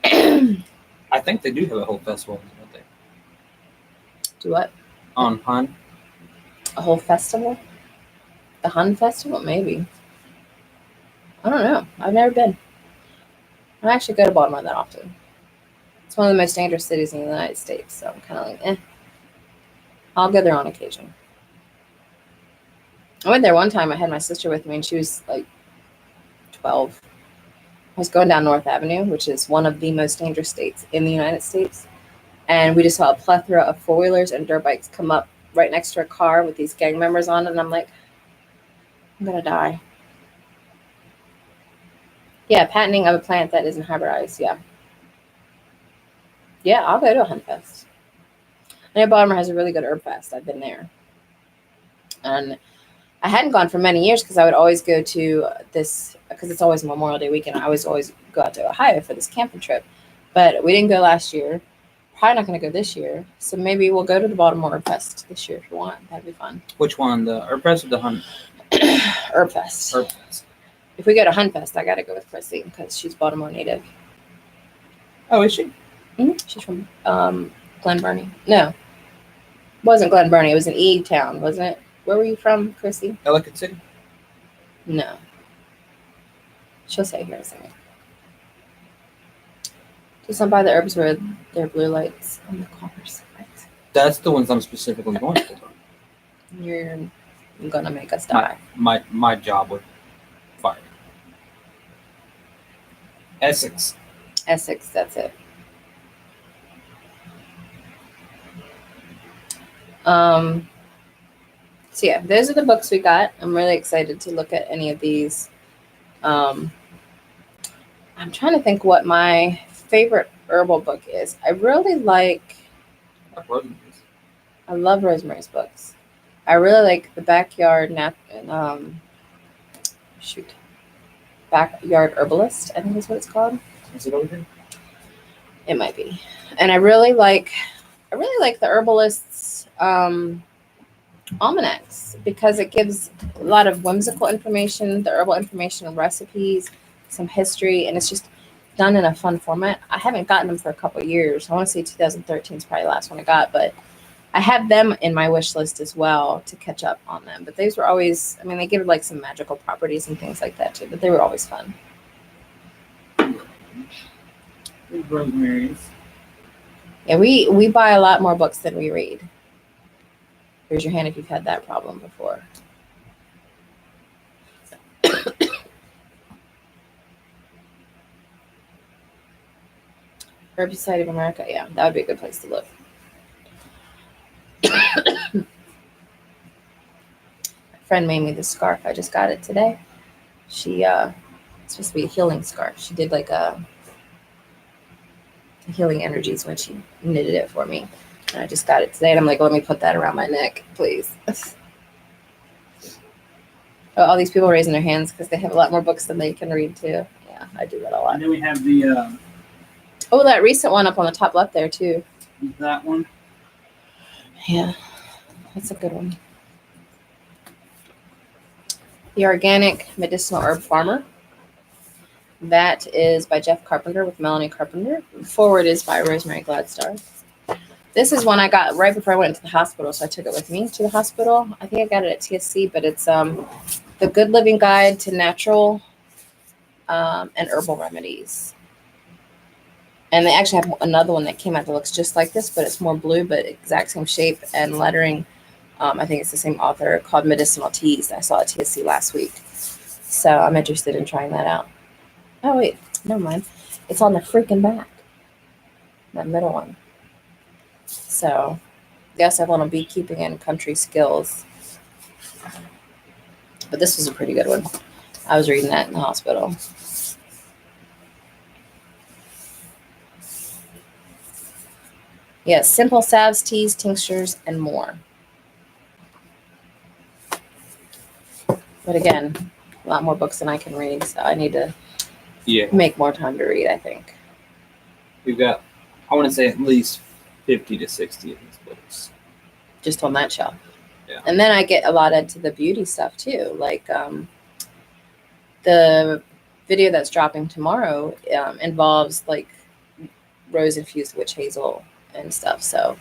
I think they do have a whole festival, don't they? Do what? On Hun. A whole festival? The Hun Festival? Maybe. I don't know. I've never been. I don't actually go to Baltimore that often. It's one of the most dangerous cities in the United States, so I'm kind of like, eh. I'll go there on occasion. I went there one time. I had my sister with me, and she was like 12. I was going down North Avenue, which is one of the most dangerous states in the United States. And we just saw a plethora of four-wheelers and dirt bikes come up right next to a car with these gang members on it. And I'm like, I'm going to die. Yeah, patenting of a plant that isn't hybridized. Yeah. Yeah, I'll go to a Hunt Fest. I know Baltimore has a really good herb fest. I've been there. And I hadn't gone for many years because I would always go to this, because it's always Memorial Day weekend. I always go out to Ohio for this camping trip. But we didn't go last year. Probably not going to go this year. So maybe we'll go to the Baltimore Herb Fest this year if you want. That'd be fun. Which one? The Herb Fest or the Hunt? Herb Fest. Herb Fest. If we go to Hunt Fest, I got to go with Chrissy because she's Baltimore native. Oh, is she? Mm-hmm. She's from Glen Burnie. No. It wasn't Glen Burnie. It was in E Town, wasn't it? Where were you from, Chrissy? Ellicott City? No. She'll say here in a second. Just don't buy the herbs where there are blue lights on the corners. Right? That's the ones I'm specifically going for. You're gonna make us die. My job with fire. Essex. Essex, that's it. So yeah, those are the books we got. I'm really excited to look at any of these. I'm trying to think what my favorite herbal book is. I really like. I love Rosemary's books. I really like the Backyard Backyard Herbalist, I think is what it's called. Is it over here? It might be. And I really like the Herbalist's almanacs because it gives a lot of whimsical information, the herbal information and recipes, some history, and it's just done in a fun format. I haven't gotten them for a couple of years. I want to say 2013 is probably the last one I got, but I have them in my wish list as well to catch up on them. But these were always, I mean, they give like some magical properties and things like that too, but they were always fun. Rosemary's. Yeah, we buy a lot more books than we read. Raise your hand if you've had that problem before. Herb Society of America, yeah, that would be a good place to look. My friend made me this scarf. I just got it today. She it's supposed to be a healing scarf. She did like a healing energies when she knitted it for me. And I just got it today, and I'm like, let me put that around my neck, please. Oh, all these people raising their hands because they have a lot more books than they can read too. Yeah, I do that a lot. And then we have the oh, that recent one up on the top left there too. that one. Yeah, that's a good one. The Organic Medicinal Herb Farmer. That is by Jeff Carpenter with Melanie Carpenter. The forward is by Rosemary Gladstar. This is one I got right before I went to the hospital, so I took it with me to the hospital. I think I got it at TSC, but it's The Good Living Guide to Natural and Herbal Remedies. And they actually have another one that came out that looks just like this, but it's more blue, but exact same shape and lettering. I think it's the same author, called Medicinal Teas. I saw at TSC last week. So I'm interested in trying that out. Oh, wait, never mind. It's on the freaking back. That middle one. So, yes, I want beekeeping and country skills. But this was a pretty good one. I was reading that in the hospital. Yes, simple salves, teas, tinctures, and more. But again, a lot more books than I can read, so I need to make more time to read, I think. We've got, I want to say, at least 50 to 60 of these books. Just on that shelf. Yeah. And then I get a lot into the beauty stuff, too. Like the video that's dropping tomorrow involves, like, rose-infused witch hazel and stuff. So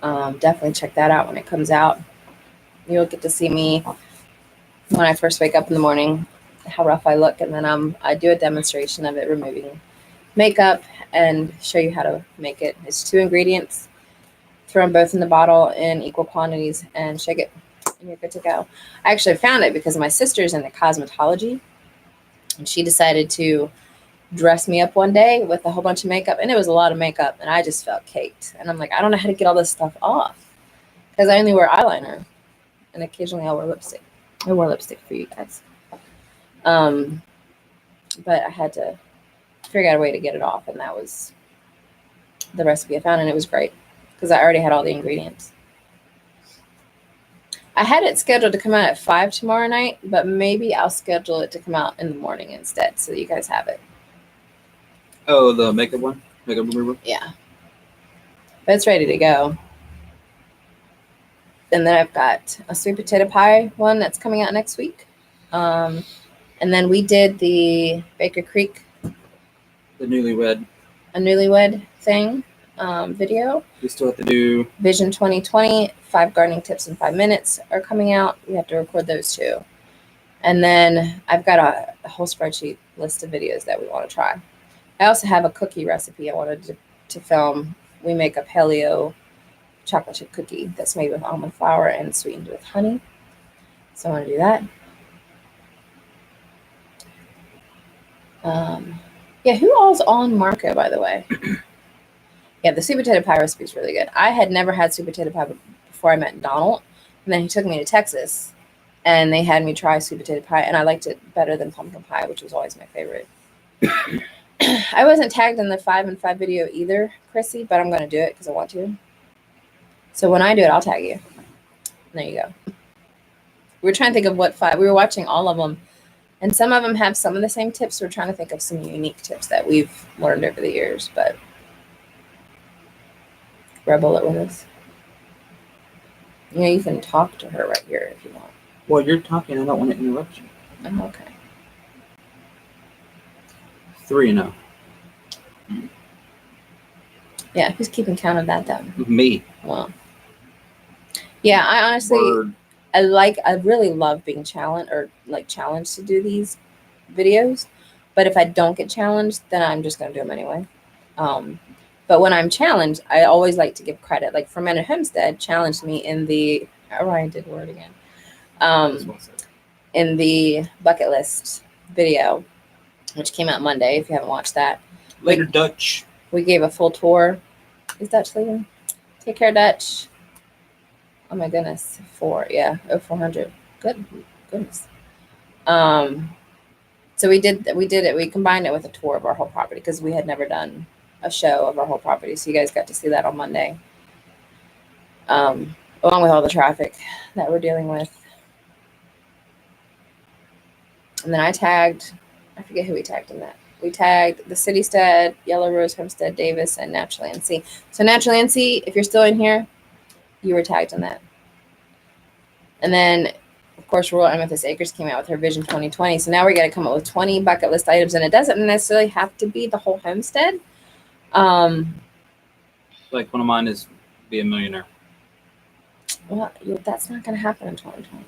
definitely check that out when it comes out. You'll get to see me when I first wake up in the morning, how rough I look, and then I do a demonstration of it, removing makeup, and show you how to make it. It's 2 ingredients, throw them both in the bottle in equal quantities and shake it, and you're good to go. I actually found it because my sister's into cosmetology, and she decided to dress me up one day with a whole bunch of makeup, and it was a lot of makeup, and I just felt caked. And I'm like, I don't know how to get all this stuff off because I only wear eyeliner, and occasionally I'll wear lipstick. I wore lipstick for you guys. But I had to figure out a way to get it off, and that was the recipe I found, and it was great because I already had all the ingredients. I had it scheduled to come out at 5 tomorrow night, but maybe I'll schedule it to come out in the morning instead so that you guys have it. Oh, the makeup one? Makeup remover? Yeah. But it's ready to go. And then I've got a sweet potato pie one that's coming out next week. And then we did the Baker Creek. The newlywed. A newlywed thing video. We still have to do Vision 2020, 5 gardening tips in 5 minutes are coming out. We have to record those too. And then I've got a whole spreadsheet list of videos that we want to try. I also have a cookie recipe I wanted to film. We make a paleo chocolate chip cookie that's made with almond flour and sweetened with honey. So I want to do that. Yeah, who all's on Marco, by the way? Yeah, the sweet potato pie recipe is really good. I had never had sweet potato pie before I met Donald. And then he took me to Texas, and they had me try sweet potato pie, and I liked it better than pumpkin pie, which was always my favorite. I wasn't tagged in the 5 and 5 video either, Chrissy, but I'm going to do it because I want to. So when I do it, I'll tag you. There you go. We were trying to think of what 5. We were watching all of them, and some of them have some of the same tips. We're trying to think of some unique tips that we've learned over the years, but rebel it with us. You know, you can talk to her right here if you want. Well, you're talking. I don't want to interrupt you. Oh, okay. 3-0. Yeah, who's keeping count of that then? Me. Well, yeah, I honestly, Word. I really love being challenged to do these videos. But if I don't get challenged, then I'm just going to do them anyway. But when I'm challenged, I always like to give credit. Like Fermented Homestead challenged me in the, Orion did word again, in the bucket list video, which came out Monday, if you haven't watched that. Later, Dutch. We gave a full tour. Is Dutch leaving? Take care, Dutch. Oh my goodness. 4, yeah. 0400. Goodness. So we did it. We combined it with a tour of our whole property because we had never done a show of our whole property. So you guys got to see that on Monday. Along with all the traffic that we're dealing with. And then I forget who we tagged in that. We tagged the Citystead, Yellow Rose Homestead, Davis, and Naturalist Garden. So Naturalist Garden, if you're still in here, you were tagged in that. And then, of course, Rural Amethyst Acres came out with her Vision 2020. So now we got to come up with 20 bucket list items, and it doesn't necessarily have to be the whole homestead. Like one of mine is be a millionaire. Well, that's not going to happen in 2020.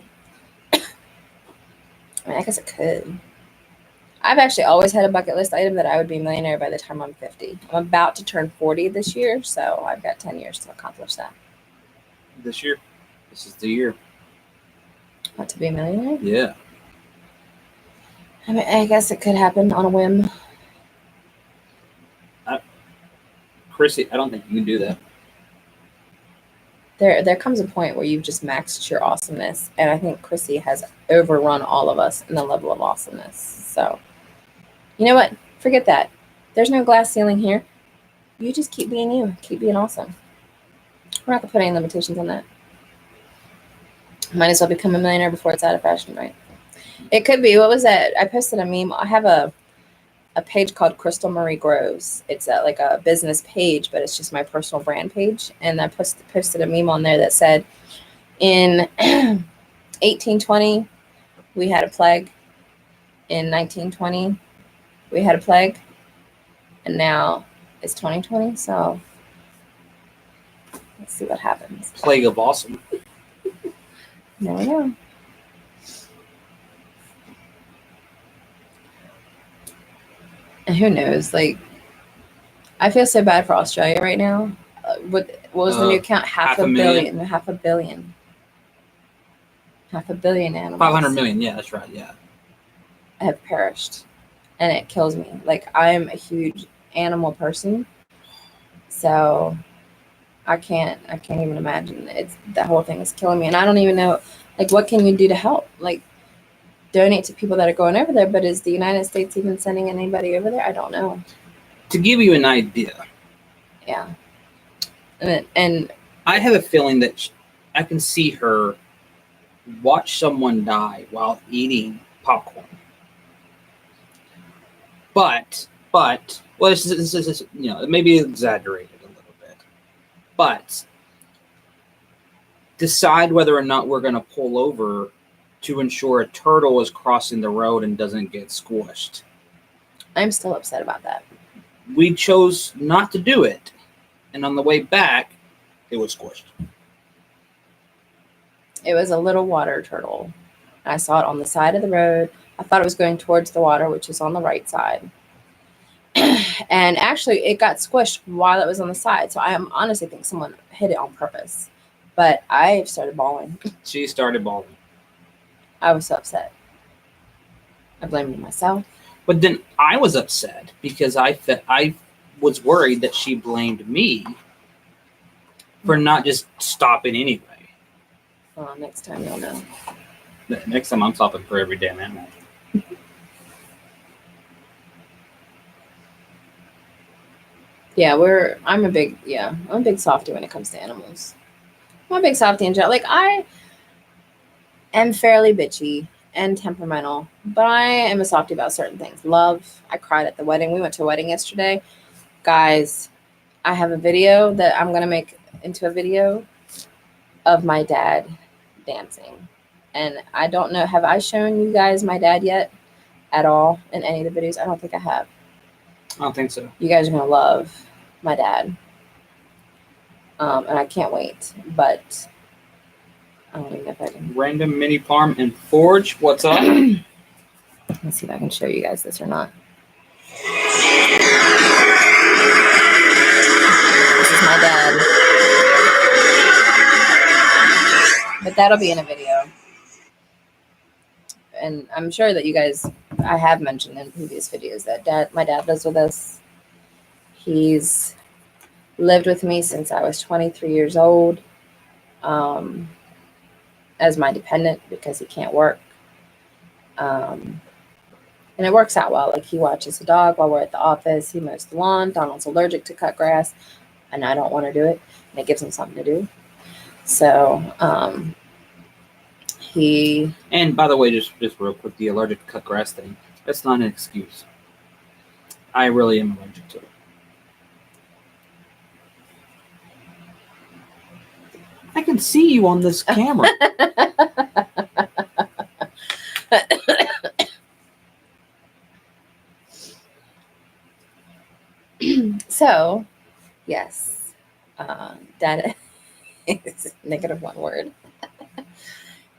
I mean, I guess it could. I've actually always had a bucket list item that I would be a millionaire by the time I'm 50. I'm about to turn 40 this year, so I've got 10 years to accomplish that. This year? This is the year. What, to be a millionaire? Yeah. I mean, I guess it could happen on a whim. Chrissy, I don't think you can do that. There comes a point where you've just maxed your awesomeness, and I think Chrissy has overrun all of us in the level of awesomeness. So, you know what? Forget that. There's no glass ceiling here. You just keep being you. Keep being awesome. We're not going to put any limitations on that. Might as well become a millionaire before it's out of fashion, right? It could be. What was that? I posted a meme. I have a page called Crystal Marie Groves. It's like a business page, but it's just my personal brand page. And I posted a meme on there that said, in 1820, we had a plague. In 1920, we had a plague. And now it's 2020, so let's see what happens. Plague of awesome. Never know. And who knows? Like, I feel so bad for Australia right now. What was the new count? half a million. Half a billion. Half a billion animals. 500 million. Yeah, that's right. Yeah. Have perished, and it kills me. Like, I'm a huge animal person, so I can't even imagine. That whole thing is killing me, and I don't even know, like, what can you do to help? Like, donate to people that are going over there, but is the United States even sending anybody over there? I don't know. To give you an idea. Yeah. And I have a feeling that I can see her watch someone die while eating popcorn. But well, this is maybe exaggerated a little bit, but decide whether or not we're going to pull over to ensure a turtle is crossing the road and doesn't get squished. I'm still upset about that. We chose not to do it, and on the way back, it was squished. It was a little water turtle. I saw it on the side of the road. I thought it was going towards the water, which is on the right side. And actually, it got squished while it was on the side. So I honestly think someone hit it on purpose. But I started bawling. She started bawling. I was so upset. I blamed myself. But then I was upset because I was worried that she blamed me for not just stopping anyway. Well, next time you'll know. Next time I'm stopping for every damn animal. Yeah, I'm a big softie when it comes to animals. I'm a big softie in general. Like, I am fairly bitchy and temperamental, but I am a softie about certain things. Love. I cried at the wedding. We went to a wedding yesterday. Guys, I have a video that I'm going to make into a video of my dad dancing. And I don't know, have I shown you guys my dad yet at all in any of the videos? I don't think I have. I don't think so. You guys are going to love my dad. And I can't wait, but I don't even know if I can. Random Mini Farm and Forge, what's up? Let's see if I can show you guys this or not. This is my dad. But that'll be in a video. And I'm sure that you guys, I have mentioned in previous videos that my dad lives with us. He's lived with me since I was 23 years old as my dependent because he can't work. And it works out well. Like, he watches the dog while we're at the office. He mows the lawn. Donald's allergic to cut grass, and I don't want to do it. And it gives him something to do. So And by the way, just real quick, the allergic to cut grass thing, that's not an excuse. I really am allergic to it. I can see you on this camera. So, yes, Dad is negative one word.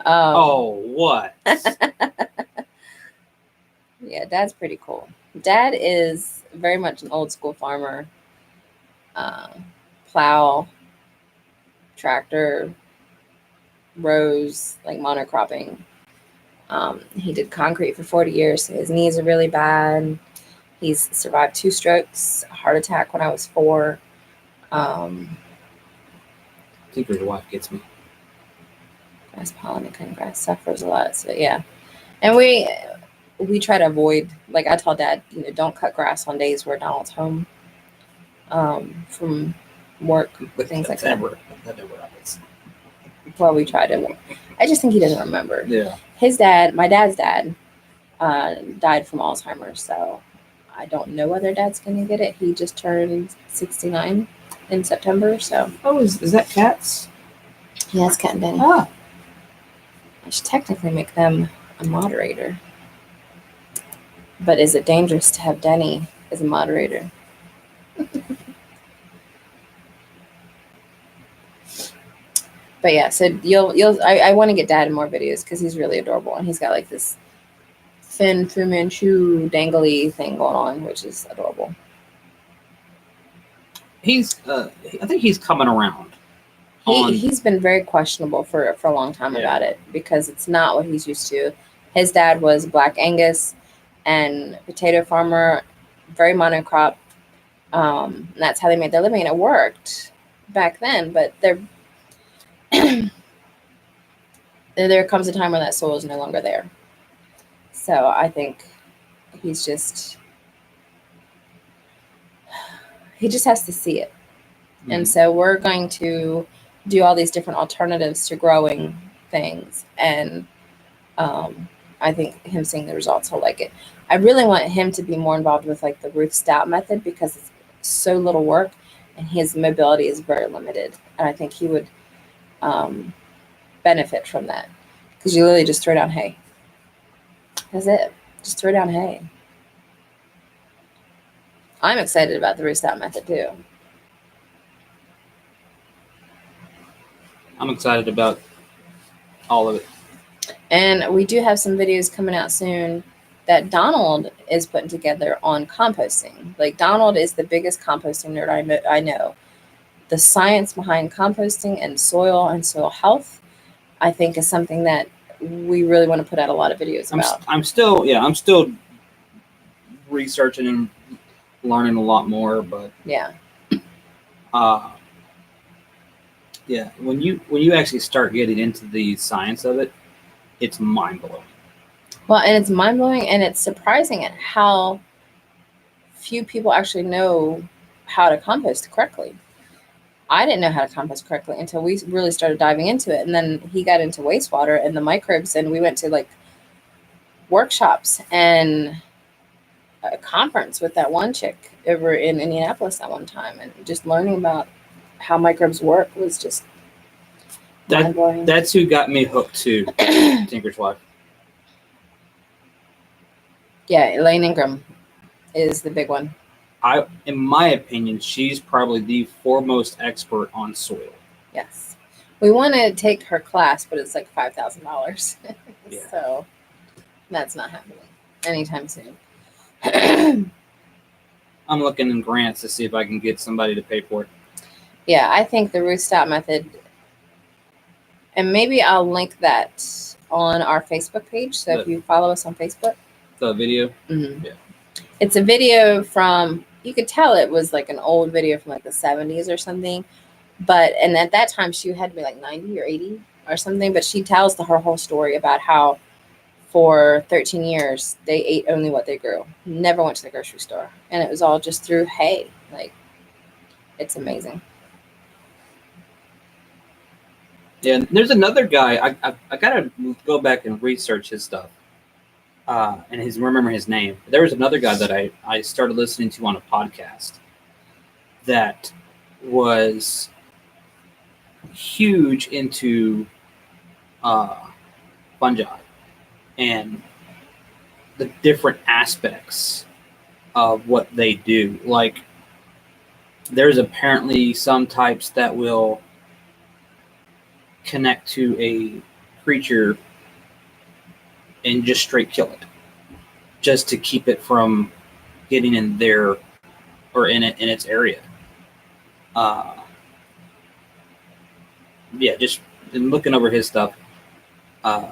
What? Yeah, Dad's pretty cool. Dad is very much an old school farmer. Plow, tractor, rows, like monocropping. He did concrete for 40 years, so his knees are really bad. He's survived 2 strokes, a heart attack when I was 4. I think your wife gets me. Grass pollen and grass suffers a lot, so yeah. And we try to avoid, like, I tell Dad, don't cut grass on days where Donald's home from work, things like that. That never happens. Well, we try to. I just think he doesn't remember. Yeah. His dad, my dad's dad, died from Alzheimer's, so I don't know whether Dad's going to get it. He just turned 69 in September, so. Oh, is that Cat's? Yeah, it's Cat and Denny. Ah. I should technically make them a moderator. But is it dangerous to have Denny as a moderator? But yeah, so I want to get Dad in more videos because he's really adorable, and he's got like this Fin Fu Manchu dangly thing going on, which is adorable. I think he's coming around. He's been very questionable for a long time about it because it's not what he's used to. His dad was Black Angus and potato farmer, very monocrop. And that's how they made their living, and it worked back then. But there comes a time when that soil is no longer there. So I think he just has to see it. Mm-hmm. And so we're going to do all these different alternatives to growing things. And I think him seeing the results, he'll like it. I really want him to be more involved with like the 𝙒𝙬𝙄𝙇 method because it's so little work and his mobility is very limited. And I think he would benefit from that because you literally just throw down hay. That's it. Just throw down hay. I'm excited about the 𝙒𝙬𝙄𝙇 method too. I'm excited about all of it. And we do have some videos coming out soon that Donald is putting together on composting. Like Donald is the biggest composting nerd I know. The science behind composting and soil health, I think, is something that we really want to put out a lot of videos about. I'm still researching and learning a lot more, but when you actually start getting into the science of it, it's mind-blowing. Well, and it's mind-blowing, and it's surprising at how few people actually know how to compost correctly. I didn't know how to compost correctly until we really started diving into it. And then he got into wastewater and the microbes, and we went to like workshops and a conference with that one chick over in Indianapolis at one time. And just learning about how microbes work was just mind-blowing. That's who got me hooked to Tinker's Wife. Yeah, Elaine Ingram is the big one. In my opinion, she's probably the foremost expert on soil. Yes. We want to take her class, but it's like $5,000. Yeah. So that's not happening anytime soon. I'm looking in grants to see if I can get somebody to pay for it. Yeah, I think the 𝙒𝙬𝙄𝙇 method, and maybe I'll link that on our Facebook page. So if you follow us on Facebook. The video? Mm-hmm. Yeah. It's a video from, you could tell it was like an old video from like the 70s or something. And at that time she had to be like 90 or 80 or something. But she tells her whole story about how for 13 years they ate only what they grew. Never went to the grocery store. And it was all just through hay. Like, it's amazing. Yeah, there's another guy. I gotta go back and research his stuff. And remember his name. There was another guy that I started listening to on a podcast that was huge into fungi and the different aspects of what they do. Like, there's apparently some types that will connect to a creature and just straight kill it, just to keep it from getting in there or in its area. Just looking over his stuff. I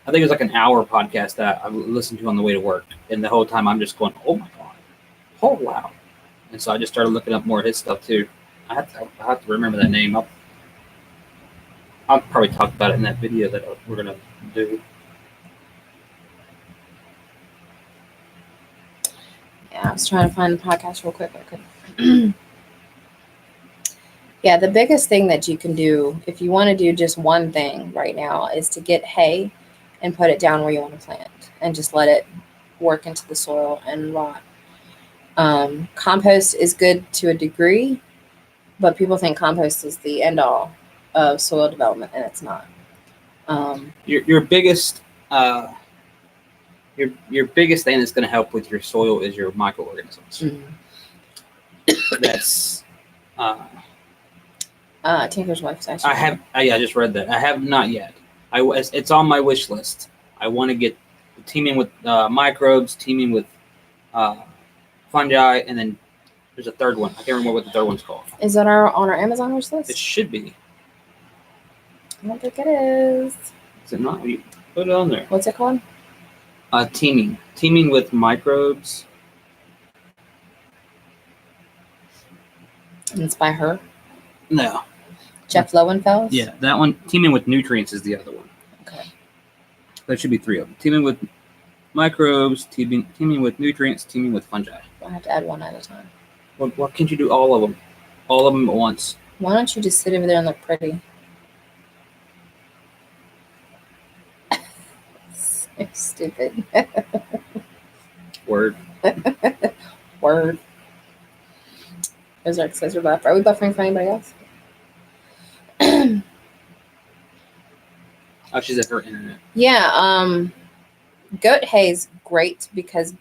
think it was like an hour podcast that I listened to on the way to work, and the whole time I'm just going, "Oh my god, oh wow!" And so I just started looking up more of his stuff too. I have to remember that name. I'll probably talk about it in that video that we're gonna do. Yeah, I was trying to find the podcast real quick. Yeah, the biggest thing that you can do if you want to do just one thing right now is to get hay and put it down where you want to plant and just let it work into the soil and rot. Compost is good to a degree, but people think compost is the end all of soil development, and it's not. Your biggest your biggest thing that's going to help with your soil is your microorganisms. Mm-hmm. That's Tinker's Wife's actually. I just read that. I have not yet. It's on my wish list. I want to get teaming with microbes, teaming with fungi, and then There's a third one. I can't remember what the third one's called. Is that on our Amazon wish list? It should be. I don't think it is. Is it not? You put it on there. What's it called? Teaming. Teaming with microbes. And it's by her. No. Jeff Lowenfels? Yeah, that one. Teaming with nutrients is the other one. Okay. There should be 3 of them. Teaming with microbes, teaming with nutrients, teaming with fungi. I have to add one at a time. Why can't you do all of them? All of them at once. Why don't you just sit over there and look pretty? So stupid. Word. Word. Ozark says we're buffering. Are we buffering for anybody else? Oh, she's at her internet. Yeah. Goat hay is great because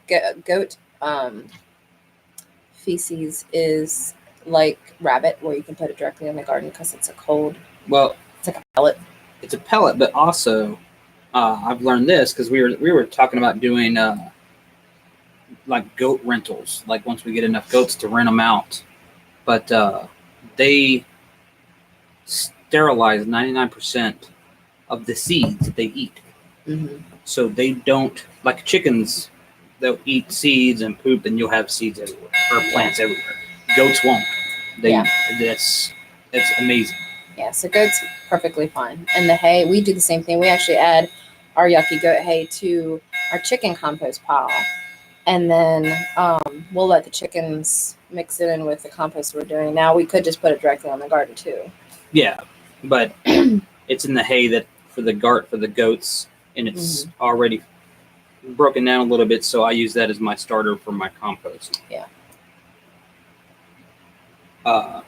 goat feces is like rabbit, where you can put it directly in the garden because it's a cold. Well, it's like a pellet. It's a pellet, but also I've learned this because we were talking about doing like goat rentals, like once we get enough goats to rent them out, but they sterilize 99% of the seeds that they eat. Mm-hmm. So they don't, like chickens, they'll eat seeds and poop, and you'll have seeds everywhere or plants everywhere. Goats won't. It's amazing. Yeah, so goats perfectly fine. And the hay, we do the same thing. We actually add our yucky goat hay to our chicken compost pile. And then we'll let the chickens mix it in with the compost we're doing. Now we could just put it directly on the garden too. Yeah, but it's in the hay that for the goats, and it's already broken down a little bit, so I use that as my starter for my compost. Yeah. And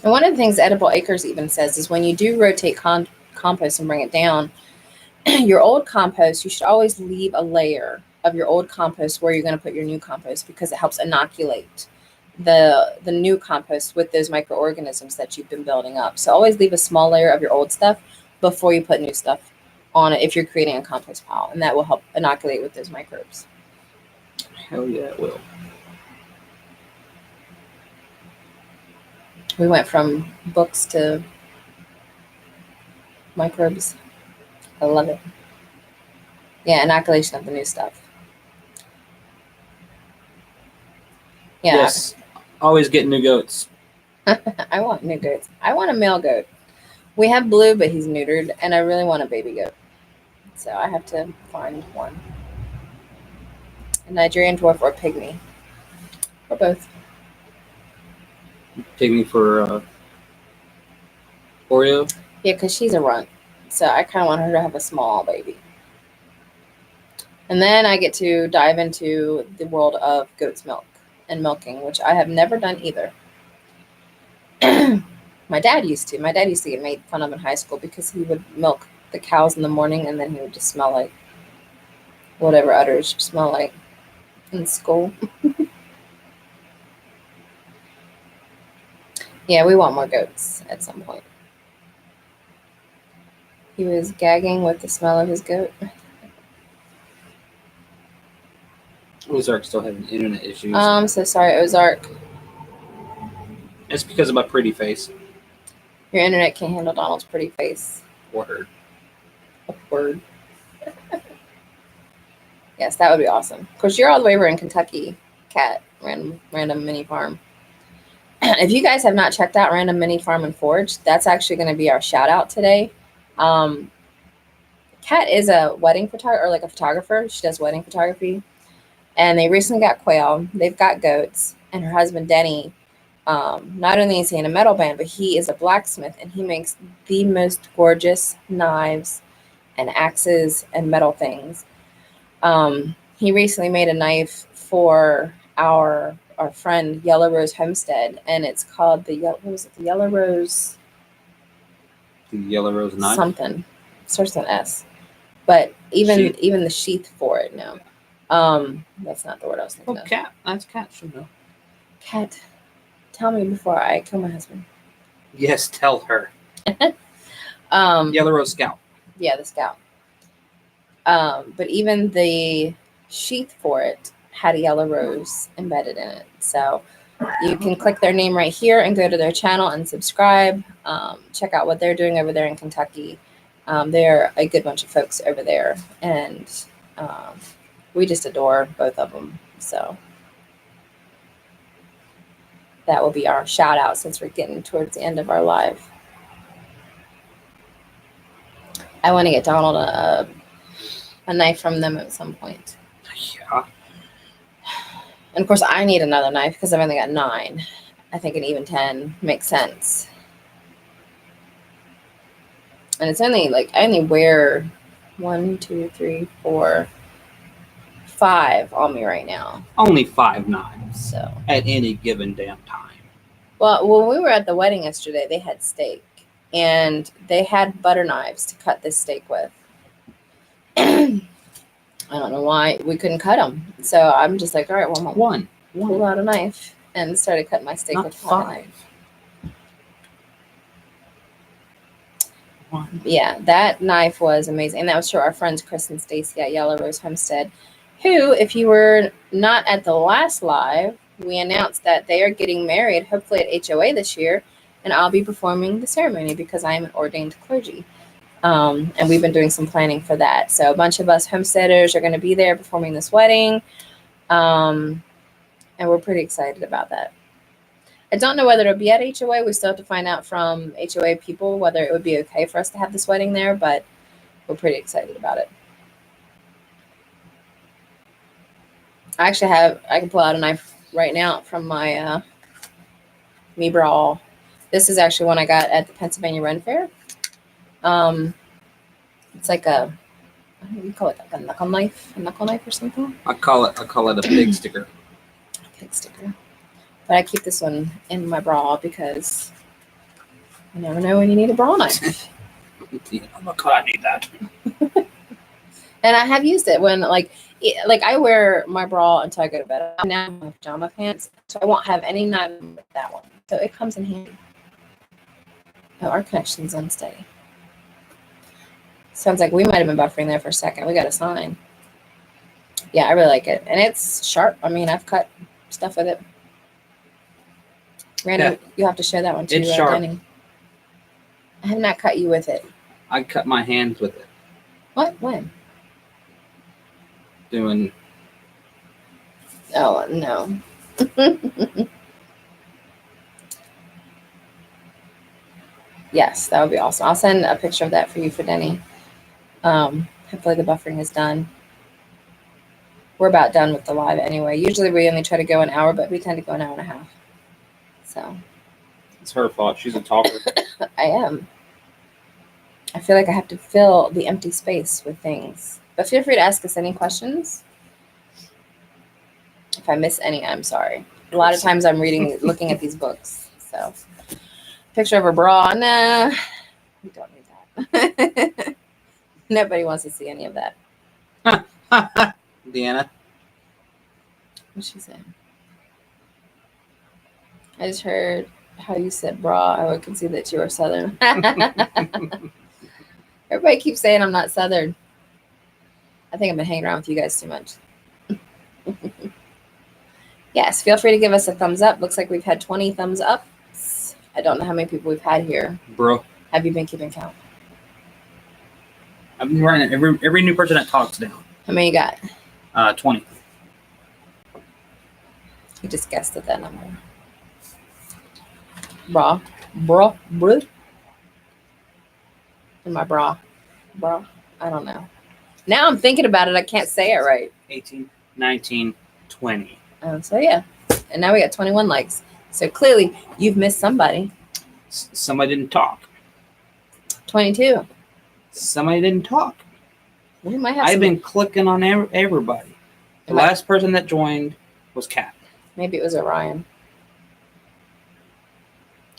one of the things Edible Acres even says is when you do rotate compost and bring it down, your old compost, you should always leave a layer of your old compost where you're going to put your new compost, because it helps inoculate the new compost with those microorganisms that you've been building up. So always leave a small layer of your old stuff before you put new stuff on it if you're creating a compost pile, and that will help inoculate with those microbes. Hell yeah, it will. We went from books to microbes. I love it. Yeah, inoculation of the new stuff. Yeah. Yes, always get new goats. I want new goats. I want a male goat. We have Blue, but he's neutered, and I really want a baby goat. So I have to find one. A Nigerian dwarf or pygmy. Or both. Pygmy for Oreo? Yeah, because she's a runt. So I kind of want her to have a small baby. And then I get to dive into the world of goat's milk and milking, which I have never done either. My dad used to. My dad used to get made fun of in high school because he would milk the cows in the morning, and then he would just smell like whatever udders smell like in school. Yeah, we want more goats at some point. He was gagging with the smell of his goat. Ozark still having internet issues. I'm so sorry, Ozark. It's because of my pretty face. Your internet can't handle Donald's pretty face. Word. Word. Yes, that would be awesome. Of course, you're all the way over in Kentucky. Cat, random mini farm. If you guys have not checked out Random Mini Farm and Forge, that's actually going to be our shout out today. Kat is a wedding photographer, or like a photographer. She does wedding photography. And they recently got quail. They've got goats. And her husband, Denny, not only is he in a metal band, but he is a blacksmith. And he makes the most gorgeous knives and axes and metal things. He recently made a knife for our friend Yellow Rose Homestead, and it's called the Yellow Rose. The Yellow Rose knife. Something starts with an S, but even the sheath for it. No, that's not the word I was thinking of. Cat. That's Cat. Should know. Cat, tell me before I kill my husband. Yes, tell her. Yellow Rose Scout. Yeah, the Scout. But even the sheath for it had a yellow rose embedded in it. So You can click their name right here and go to their channel and subscribe. Check out what they're doing over there in Kentucky. They're a good bunch of folks over there, and we just adore both of them. So that will be our shout out since we're getting towards the end of our live. I want to get Donald a knife from them at some point. Yeah. And of course, I need another knife because I've only got 9. I think an even 10 makes sense. And it's only like, I only wear 1, 2, 3, 4, 5 on me right now. Only 5 knives. So at any given damn time. well, when we were at the wedding yesterday, they had steak. And they had butter knives to cut this steak with. I don't know why we couldn't cut them. So I'm just like, all right, well, One. pull out a knife and started cutting my steak Not with a butter 5. knife. One. Yeah, that knife was amazing. And that was for our friends Chris and Stacy at Yellow Rose Homestead, who, if you were not at the last live, we announced that they are getting married, hopefully at HOA this year. And I'll be performing the ceremony because I am an ordained clergy. And we've been doing some planning for that. So a bunch of us homesteaders are going to be there performing this wedding. And we're pretty excited about that. I don't know whether it'll be at HOA. We still have to find out from HOA people whether it would be okay for us to have this wedding there, but we're pretty excited about it. I can pull out a knife right now from my 𝙒𝙑𝙔𝙎. This is actually one I got at the Pennsylvania Ren Fair. It's like what do you call it? Like a knuckle knife or something? I call it a pig sticker. Pig sticker. But I keep this one in my bra because you never know when you need a bra knife. Oh God, I need that. And I have used it when like I wear my bra until I go to bed. I'm now in my pajama pants, so I won't have any knife with that one. So it comes in handy. Oh, our connection's unsteady. Sounds like we might have been buffering there for a second. We got a sign. Yeah, I really like it. And it's sharp. I mean, I've cut stuff with it. Randy, you have to share that one too. It's sharp. Denny. I have not cut you with it. I cut my hands with it. What? When? Doing. Oh, no. Yes, that would be awesome. I'll send a picture of that for you for Denny. Hopefully the buffering is done. We're about done with the live anyway. Usually we only try to go an hour, but we tend to go an hour and a half. So It's her fault. She's a talker. I am. I feel like I have to fill the empty space with things. But feel free to ask us any questions. If I miss any, I'm sorry. A lot of times I'm looking at these books. So picture of a bra. Nah, we don't need that. Nobody wants to see any of that. Deanna. What's she saying? I just heard how you said bra. I can see that you are Southern. Everybody keeps saying I'm not Southern. I think I've been hanging around with you guys too much. Yes, feel free to give us a thumbs up. Looks like we've had 20 thumbs up. I don't know how many people we've had here. Bro. Have you been keeping count? I've been writing every new person that talks down. How many you got? 20. You just guessed at that number. Bra. Bra. Bra. In my bra. Bra. I don't know. Now I'm thinking about it. I can't say it right. 18, 19, 20. So yeah. And now we got 21 likes. So clearly you've missed somebody. Somebody didn't talk. 22. Somebody didn't talk. We might have. I've been clicking on everybody. The last person that joined was Kat. Maybe it was Orion.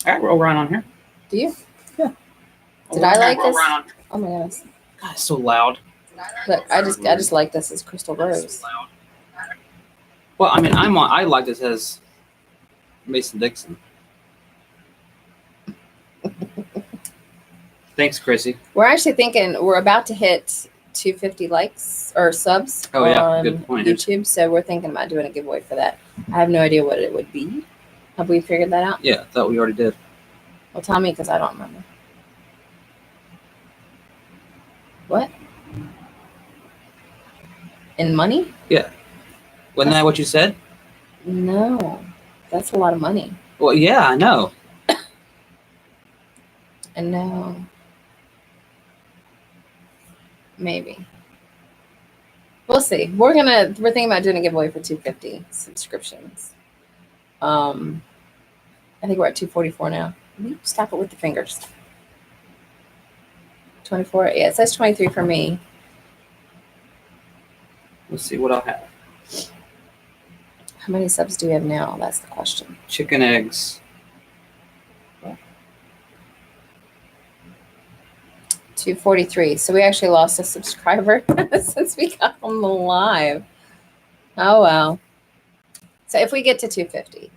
I got Orion on here. Do you? Yeah. Did I like this? Orion. Oh my goodness. God, it's so loud. Look, I just like this as Crystal Rose. So loud. Well, I mean, I like this as Mason Dixon. Thanks, Chrissy. We're actually thinking we're about to hit 250 likes or subs on good point. YouTube, so we're thinking about doing a giveaway for that. I have no idea what it would be. Have we figured that out? Yeah, I thought we already did. Well, tell me because I don't remember. What? In money? Yeah. Wasn't that what you said? No. That's a lot of money. Well, yeah, I know. And no. Maybe. We'll see. We're thinking about doing a giveaway for 250 subscriptions. I think we're at 244 now. Stop it with the fingers. 24. Yeah, it says 23 for me. Let's see what I'll have. How many subs do we have now? That's the question. Chicken eggs. 243. So we actually lost a subscriber since we got on the live. Oh, well. So if we get to 250,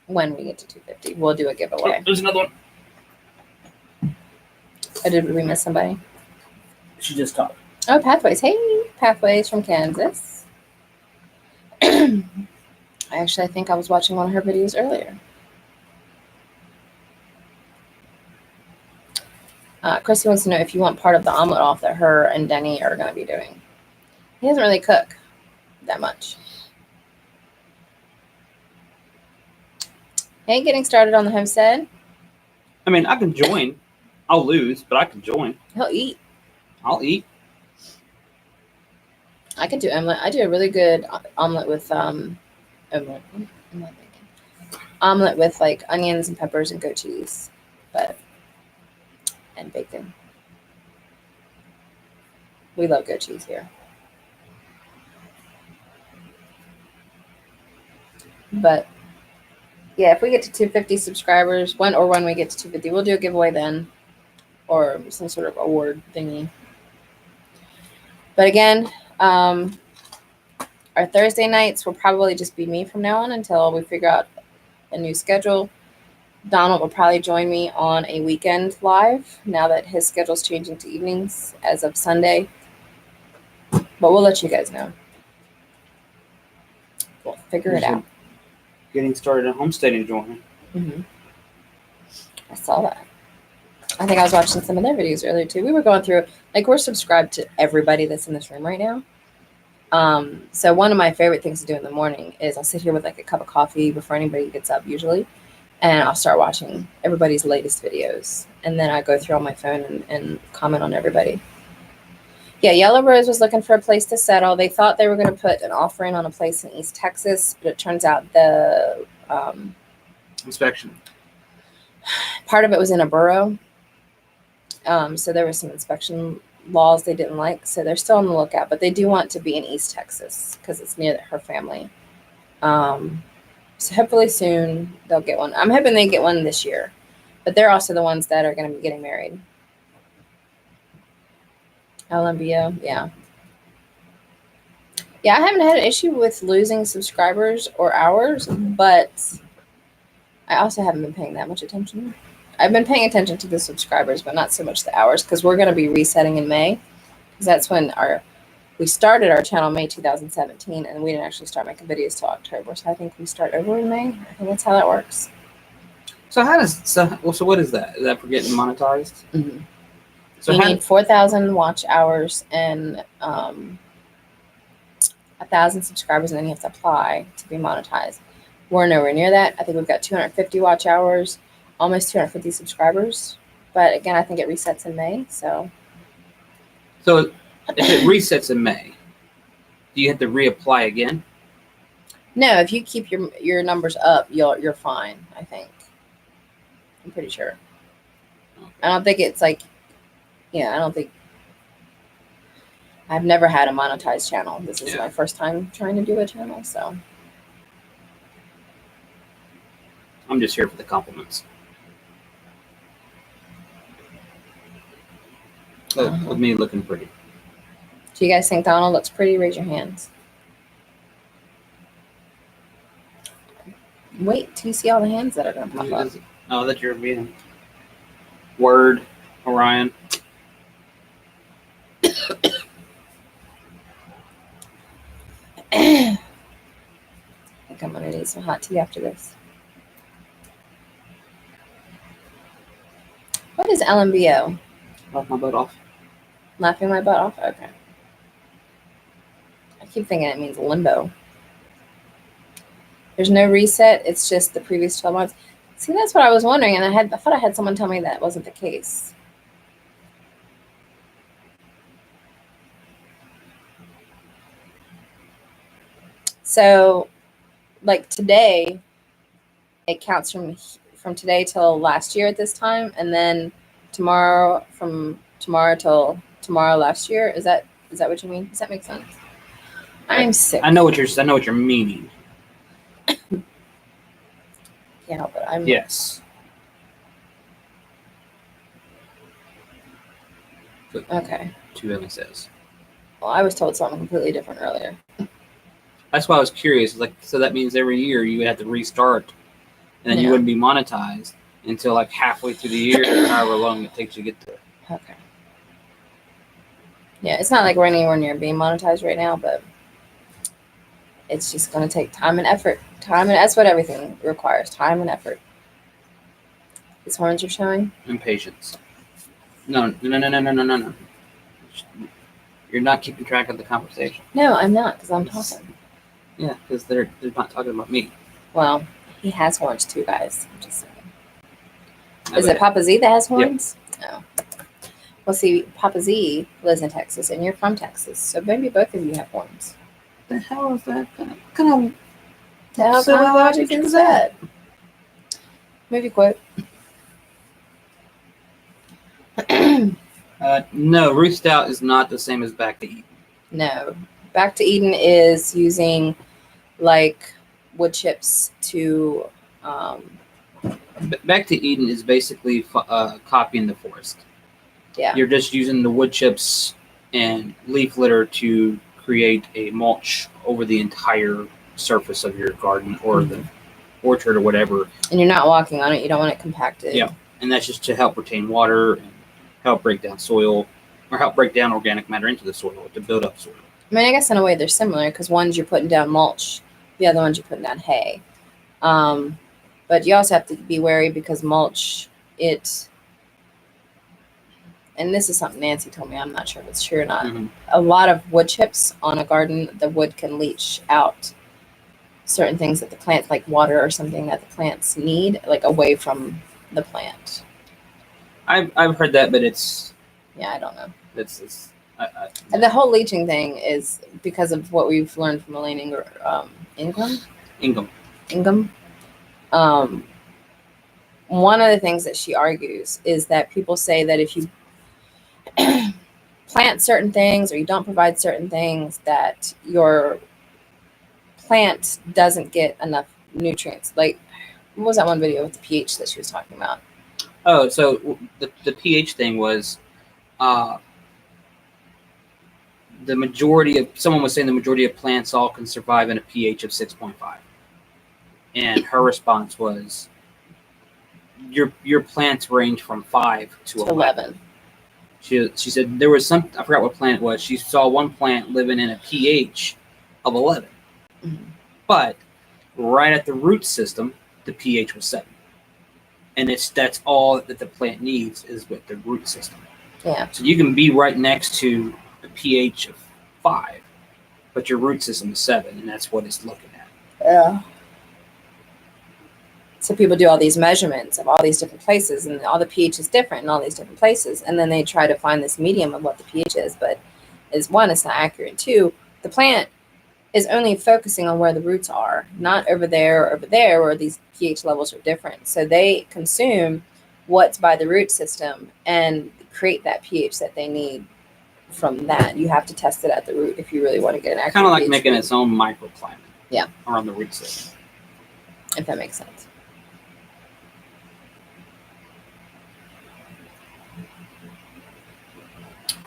when we get to 250, we'll do a giveaway. Oh, there's another one. Or did we miss somebody? She just talked. Oh, Pathways. Hey, Pathways from Kansas. Actually, I think I was watching one of her videos earlier. Chrissy wants to know if you want part of the omelet off that her and Denny are going to be doing. He doesn't really cook that much. Hey, getting started on the homestead. I mean, I can join. I'll lose, but I can join. He'll eat. I'll eat. I can do omelet. I do a really good omelet with omelet with like onions and peppers and goat cheese, and bacon. We love goat cheese here. But yeah, if we get to 250 subscribers, when we get to 250, we'll do a giveaway then, or some sort of award thingy. But again, our Thursday nights will probably just be me from now on until we figure out a new schedule. Donald will probably join me on a weekend live now that his schedule's changing to evenings as of Sunday. But we'll let you guys know. We'll figure it out. Getting started in homesteading joining. Mm-hmm. I saw that. I think I was watching some of their videos earlier too. We were going through, like, we're subscribed to everybody that's in this room right now. So one of my favorite things to do in the morning is I'll sit here with like a cup of coffee before anybody gets up usually, and I'll start watching everybody's latest videos. And then I go through on my phone and comment on everybody. Yeah, Yellow Rose was looking for a place to settle. They thought they were going to put an offer in on a place in East Texas, but it turns out the inspection part of it was in a borough. So there was some inspection laws they didn't like. So they're still on the lookout, but they do want to be in East Texas because it's near her family. So hopefully soon they'll get one. I'm hoping they get one this year, but they're also the ones that are going to be getting married. LMBO, yeah. Yeah, I haven't had an issue with losing subscribers or hours, but I also haven't been paying that much attention. I've been paying attention to the subscribers, but not so much the hours, because we're going to be resetting in May, because that's when we started our channel May 2017, and we didn't actually start making videos till October. So I think we start over in May. I think that's how that works. So so what is that? Is that for getting monetized? Mm-hmm. So you need 4,000 watch hours and 1,000 subscribers, and then you have to apply to be monetized. We're nowhere near that. I think we've got 250 watch hours, almost 250 subscribers. But again, I think it resets in May. So if it resets in May, do you have to reapply again? No, if you keep your numbers up, you're fine, I think. I'm pretty sure. Okay. I don't think it's like, I don't think, I've never had a monetized channel. This is my first time trying to do a channel, so. I'm just here for the compliments. With me looking pretty. Do you guys think Donald looks pretty? Raise your hands. Wait till you see all the hands that are going to pop up. Oh, that you're being. Word, Orion. I think I'm going to need some hot tea after this. What is LMBO? Laugh my butt off. Laughing my butt off? Okay. I keep thinking it means limbo. There's no reset. It's just the previous 12 months. See, that's what I was wondering, and I thought I had someone tell me that wasn't the case. So, like today, it counts from today till last year at this time, and then tomorrow from tomorrow till tomorrow last year. Is that what you mean? Does that make sense? I'm sick. I know what you're meaning. Can't help it. Yes. Okay. 2 says. Well, I was told something completely different earlier. That's why I was curious. Like, so that means every year you would have to restart, and then you wouldn't be monetized until like halfway through the year, or however long it takes you to get there. Okay. Yeah, it's not like we're anywhere near being monetized right now, but it's just going to take time and effort. That's what everything requires, time and effort. These horns are showing? And patience. No. You're not keeping track of the conversation. No, I'm not, because I'm talking. Yeah, because they're not talking about me. Well, he has horns too, guys. I'm just saying. Is it Papa Z that has horns? Yep. No. Well, see, Papa Z lives in Texas, and you're from Texas, so maybe both of you have horns. The hell is that? What kind of logic is that? Movie quote. No, Ruth Stout is not the same as Back to Eden. No. Back to Eden is using, like, wood chips to... Back to Eden is basically copying the forest. Yeah. You're just using the wood chips and leaf litter to create a mulch over the entire surface of your garden or the orchard or whatever. And you're not walking on it. You don't want it compacted. Yeah. And that's just to help retain water and help break down soil, or help break down organic matter into the soil to build up soil. I mean, I guess in a way they're similar, because one's you're putting down mulch, the other one's you're putting down hay. But you also have to be wary, because mulch, and this is something Nancy told me, I'm not sure if it's true or not. Mm-hmm. A lot of wood chips on a garden, the wood can leach out certain things that the plants, like water or something that the plants need, like away from the plant. I've heard that, but it's... Yeah, I don't know. And the whole leaching thing is because of what we've learned from Elaine Ingham. One of the things that she argues is that people say that if you plant certain things or you don't provide certain things, that your plant doesn't get enough nutrients. Like, what was that one video with the pH that she was talking about? Oh, so the pH thing was someone was saying the majority of plants all can survive in a pH of 6.5. And her response was, your plants range from 5 to 11. She said there was I forgot what plant it was. She saw one plant living in a pH of 11. Mm-hmm. But right at the root system, the pH was 7. And that's all that the plant needs is with the root system. Yeah. So you can be right next to a pH of 5, but your root system is 7, and that's what it's looking at. Yeah. So people do all these measurements of all these different places, and all the pH is different in all these different places, and then they try to find this medium of what the pH is, but one, it's not accurate. Two, the plant is only focusing on where the roots are, not over there or over there where these pH levels are different. So they consume what's by the root system and create that pH that they need from that. You have to test it at the root if you really want to get an accurate kind of like pH making read. Its own microclimate. Yeah. Around the root system. If that makes sense.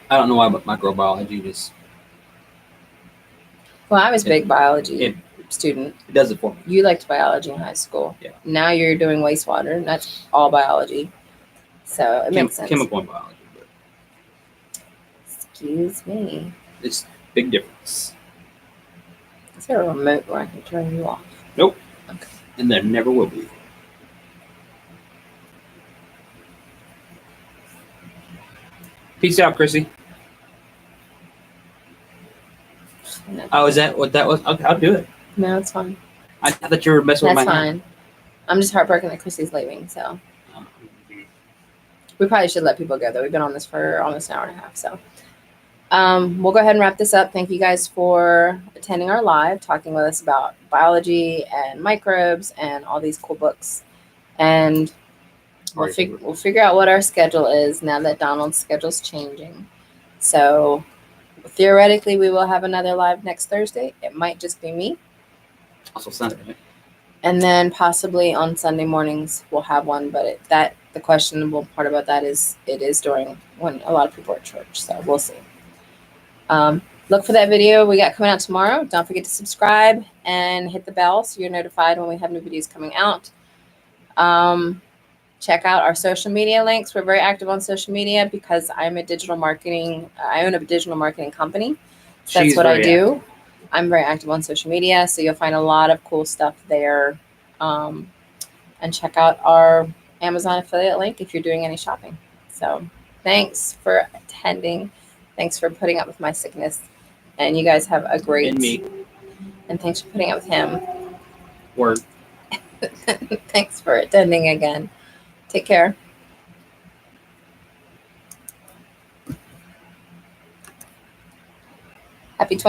I don't know why, but microbiology just... Well, I was a big biology student. It does it for me. You liked biology in high school. Yeah. Now you're doing wastewater, and that's all biology. So it makes sense. Chemical and biology. But excuse me. It's a big difference. Is there a remote where I can turn you off? Nope. Okay. And there never will be. Peace out, Chrissy. No, Oh, is that what that was? Okay, I'll do it. no, it's fine. I thought you were messing That's with my hand. fine. I'm just heartbroken that Chrissy's leaving, so we probably should let people go though. We've been on this for almost an hour and a half, so we'll go ahead and wrap this up. Thank you guys for attending our live, talking with us about biology and microbes and all these cool books. And we'll figure out what our schedule is now that Donald's schedule's changing. So theoretically, we will have another live next Thursday. It might just be me. Also Sunday, right? And then possibly on Sunday mornings we'll have one, but the questionable part about that is it is during when a lot of people are at church, so we'll see. Look for that video we got coming out tomorrow. Don't forget to subscribe and hit the bell so you're notified when we have new videos coming out. Check out our social media links. We're very active on social media because I own a digital marketing company. So that's what I do. I'm very active on social media, so you'll find a lot of cool stuff there. And check out our Amazon affiliate link if you're doing any shopping. So thanks for attending. Thanks for putting up with my sickness. And you guys have a great... And me. And thanks for putting up with him. Word. Thanks for attending again. Take care. Happy 20.